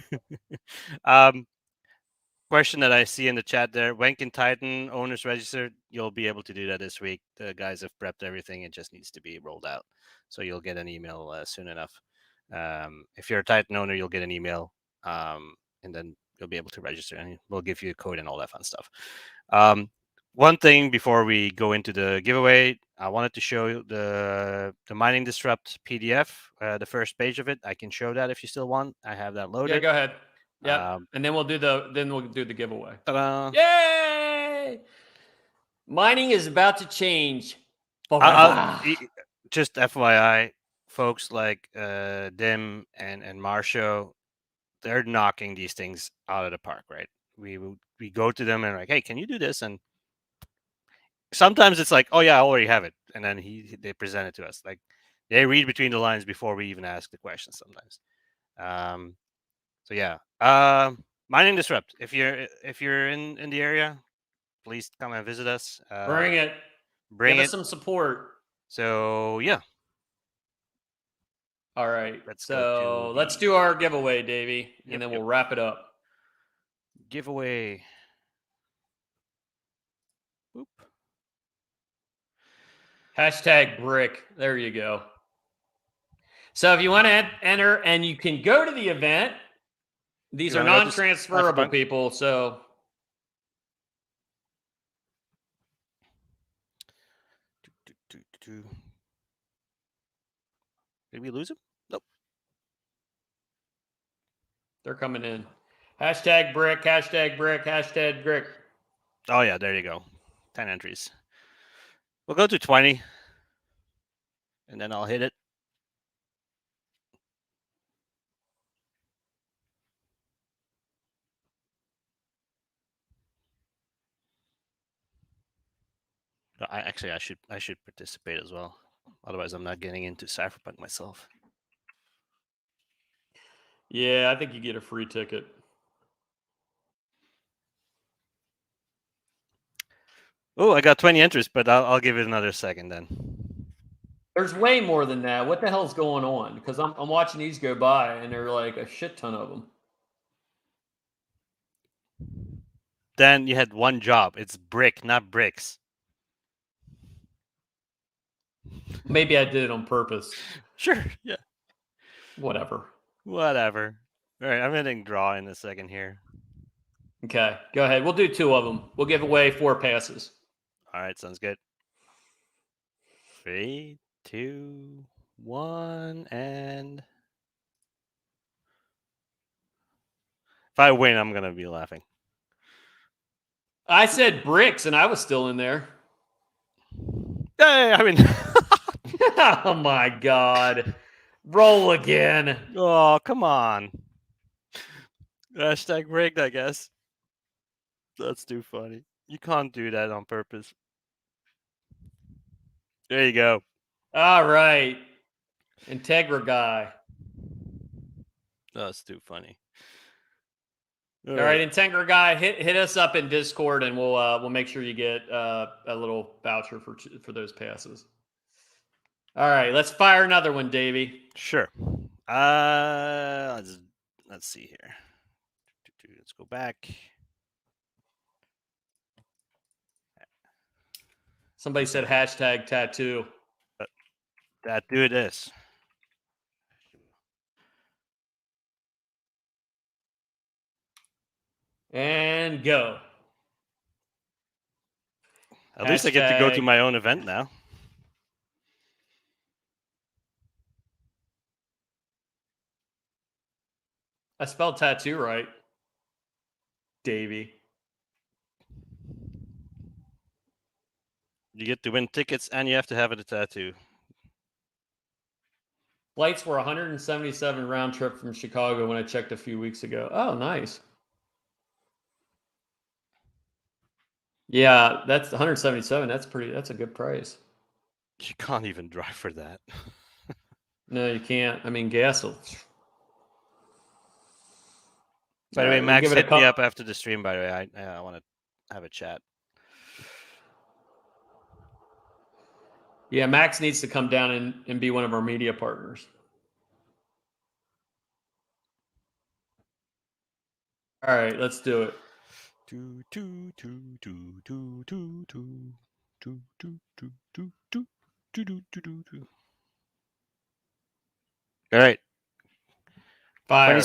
Speaker 2: Question that I see in the chat there. When can Titan owners register? You'll be able to do that this week. The guys have prepped everything. It just needs to be rolled out. So you'll get an email soon enough. If you're a Titan owner, you'll get an email, and then you'll be able to register, and we'll give you a code and all that fun stuff. One thing before we go into the giveaway, I wanted to show you the Mining Disrupt PDF, the first page of it. I can show that if you still want. I have that loaded.
Speaker 4: Yeah, go ahead. Yep. And then we'll do the giveaway.
Speaker 2: Ta-da.
Speaker 4: Yay! Mining is about to change
Speaker 2: Just FYI, folks like Dim and Marsho, they're knocking these things out of the park, right? We go to them and like, hey, can you do this? And sometimes it's like, oh yeah, I already have it, and then they present it to us. Like they read between the lines before we even ask the questions sometimes. So yeah, Mining Disrupt. If you're in the area, please come and visit us.
Speaker 4: Bring it. Give us some support.
Speaker 2: So yeah.
Speaker 4: All right.
Speaker 2: Let's
Speaker 4: do our giveaway, Davey, and then we'll wrap it up.
Speaker 2: Giveaway. Boop.
Speaker 4: Hashtag brick. There you go. So if you want to enter, and you can go to the event, these are non-transferable people. So
Speaker 2: did we lose him? Nope.
Speaker 4: They're coming in. Hashtag brick, hashtag brick, hashtag brick.
Speaker 2: Oh yeah, there you go. 10 entries. We'll go to 20. And then I'll hit it. I should participate as well. Otherwise, I'm not getting into Cypherpunk myself.
Speaker 4: Yeah, I think you get a free ticket.
Speaker 2: Oh, I got 20 entries, but I'll give it another second then.
Speaker 4: There's way more than that. What the hell's going on? Because I'm watching these go by, and there are like a shit ton of them.
Speaker 2: Dan, you had one job. It's brick, not bricks.
Speaker 4: Maybe I did it on purpose.
Speaker 2: Sure, yeah.
Speaker 4: Whatever.
Speaker 2: All right, I'm hitting draw in a second here.
Speaker 4: Okay, go ahead. We'll do 2 of them. We'll give away 4 passes.
Speaker 2: All right, sounds good. 3, 2, 1, and if I win, I'm gonna be laughing.
Speaker 4: I said bricks, and I was still in there.
Speaker 2: Hey, I mean,
Speaker 4: oh my god! Roll again.
Speaker 2: Oh, come on. Hashtag rigged, I guess. That's too funny. You can't do that on purpose. There you go.
Speaker 4: All right. Integra guy.
Speaker 2: That's too funny.
Speaker 4: All right, Integra guy, hit us up in Discord, and we'll make sure you get a little voucher for those passes. All right, let's fire another one, Davey.
Speaker 2: Sure. Let's see here. Let's go back.
Speaker 4: Somebody said hashtag tattoo.
Speaker 2: Tattoo it is.
Speaker 4: And go.
Speaker 2: At least I get to go to my own event now.
Speaker 4: I spelled tattoo right. Davey.
Speaker 2: You get to win tickets and you have to have it a tattoo.
Speaker 4: Flights were 177 round trip from Chicago when I checked a few weeks ago. Oh, nice. Yeah, that's 177. That's a good price.
Speaker 2: You can't even drive for that.
Speaker 4: No, you can't. I mean, gas will.
Speaker 2: By the way, Max, hit me up after the stream, by the way. I want to have a chat.
Speaker 4: Yeah, Max needs to come down and be one of our media partners. All right, let's do it.
Speaker 2: All right.
Speaker 4: Fire.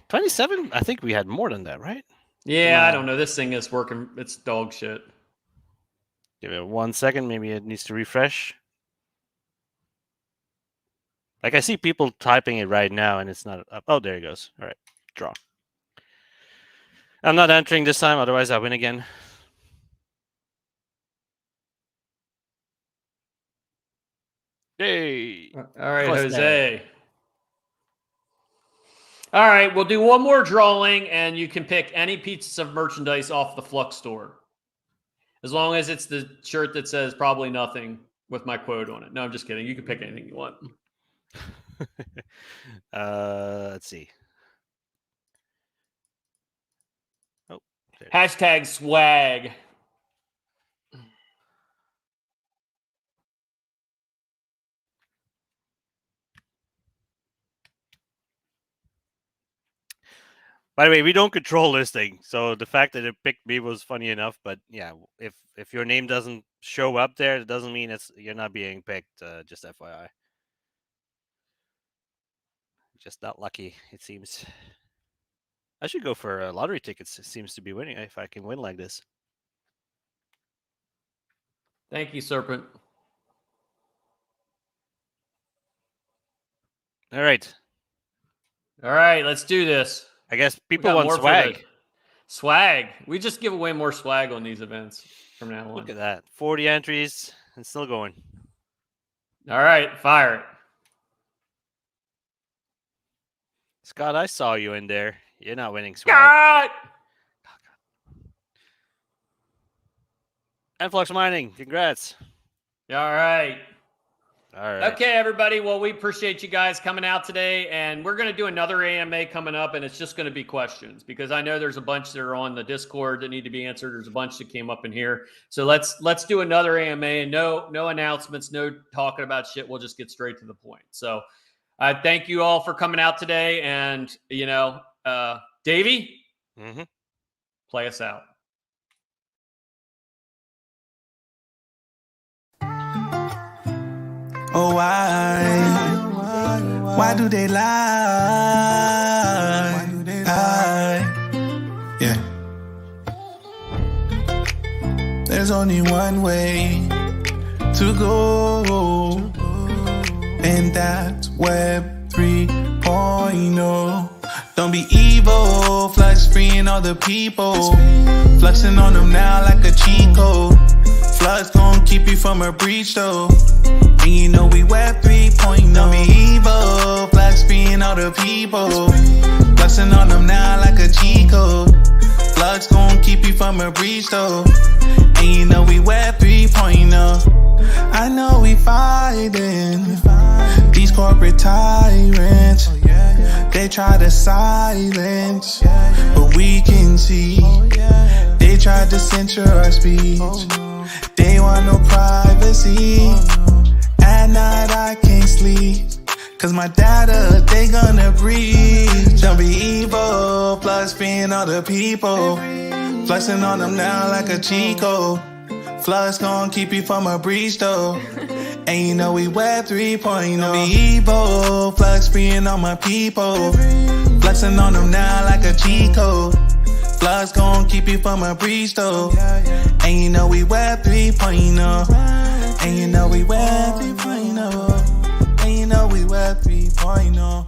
Speaker 2: 27? I think we had more than that, right?
Speaker 4: Yeah, I don't know. This thing is working. It's dog shit.
Speaker 2: Give it 1 second. Maybe it needs to refresh. Like I see people typing it right now and it's not up. Oh, there it goes. All right. Draw. I'm not entering this time. Otherwise, I win again. Yay.
Speaker 4: All right,
Speaker 2: Close
Speaker 4: Jose. All right, we'll do one more drawing, and you can pick any pieces of merchandise off the Flux store. As long as it's the shirt that says probably nothing with my quote on it. No, I'm just kidding. You can pick anything you want.
Speaker 2: Let's see. Oh,
Speaker 4: hashtag swag.
Speaker 2: By the way, we don't control this thing, so the fact that it picked me was funny enough. But yeah, if your name doesn't show up there, it doesn't mean you're not being picked. Just FYI. Just not lucky, it seems. I should go for lottery tickets. It seems to be winning if I can win like this.
Speaker 4: Thank you, Serpent.
Speaker 2: All right.
Speaker 4: All right, let's do this.
Speaker 2: I guess people want swag.
Speaker 4: Swag. We just give away more swag on these events from now on.
Speaker 2: Look at that. 40 entries and still going.
Speaker 4: All right, fire it.
Speaker 2: Scott, I saw you in there. You're not winning swag.
Speaker 4: God!
Speaker 2: And Flux Mining, congrats.
Speaker 4: All right.
Speaker 2: All right.
Speaker 4: Okay, everybody. Well, we appreciate you guys coming out today, and we're going to do another AMA coming up, and it's just going to be questions because I know there's a bunch that are on the Discord that need to be answered. There's a bunch that came up in here, so let's do another AMA, and no announcements, no talking about shit. We'll just get straight to the point. So, thank you all for coming out today, and Davey, play us out.
Speaker 1: Oh, why do they lie? Yeah. There's only one way to go, and that's Web 3.0. Don't be evil, Flux freeing all the people, fluxing on them now like a cheat code. Flux gon' keep you from a breach though. And you know we Web 3.0. Don't be evil, Flux freeing all the people, fluxing on them now like a cheat code. Flux gon' keep you from a breach though. And you know we Web 3.0. I know we fighting these corporate tyrants. They try to silence, but we can see they tried to censor our speech. They want no privacy. At night I can't sleep, cause my data, they gonna breach. Don't be evil, Flux freeing all the people, fluxing on them now like a cheat code. Flux gon' keep you from a breach though. And you know we Web 3.0. Don't be evil, Flux freeing all my people, fluxing on them now like a cheat code. Flux gon' keep you from a breach though. And you know we Web 3.0. And you know we Web 3.0. And you know we Web 3.0.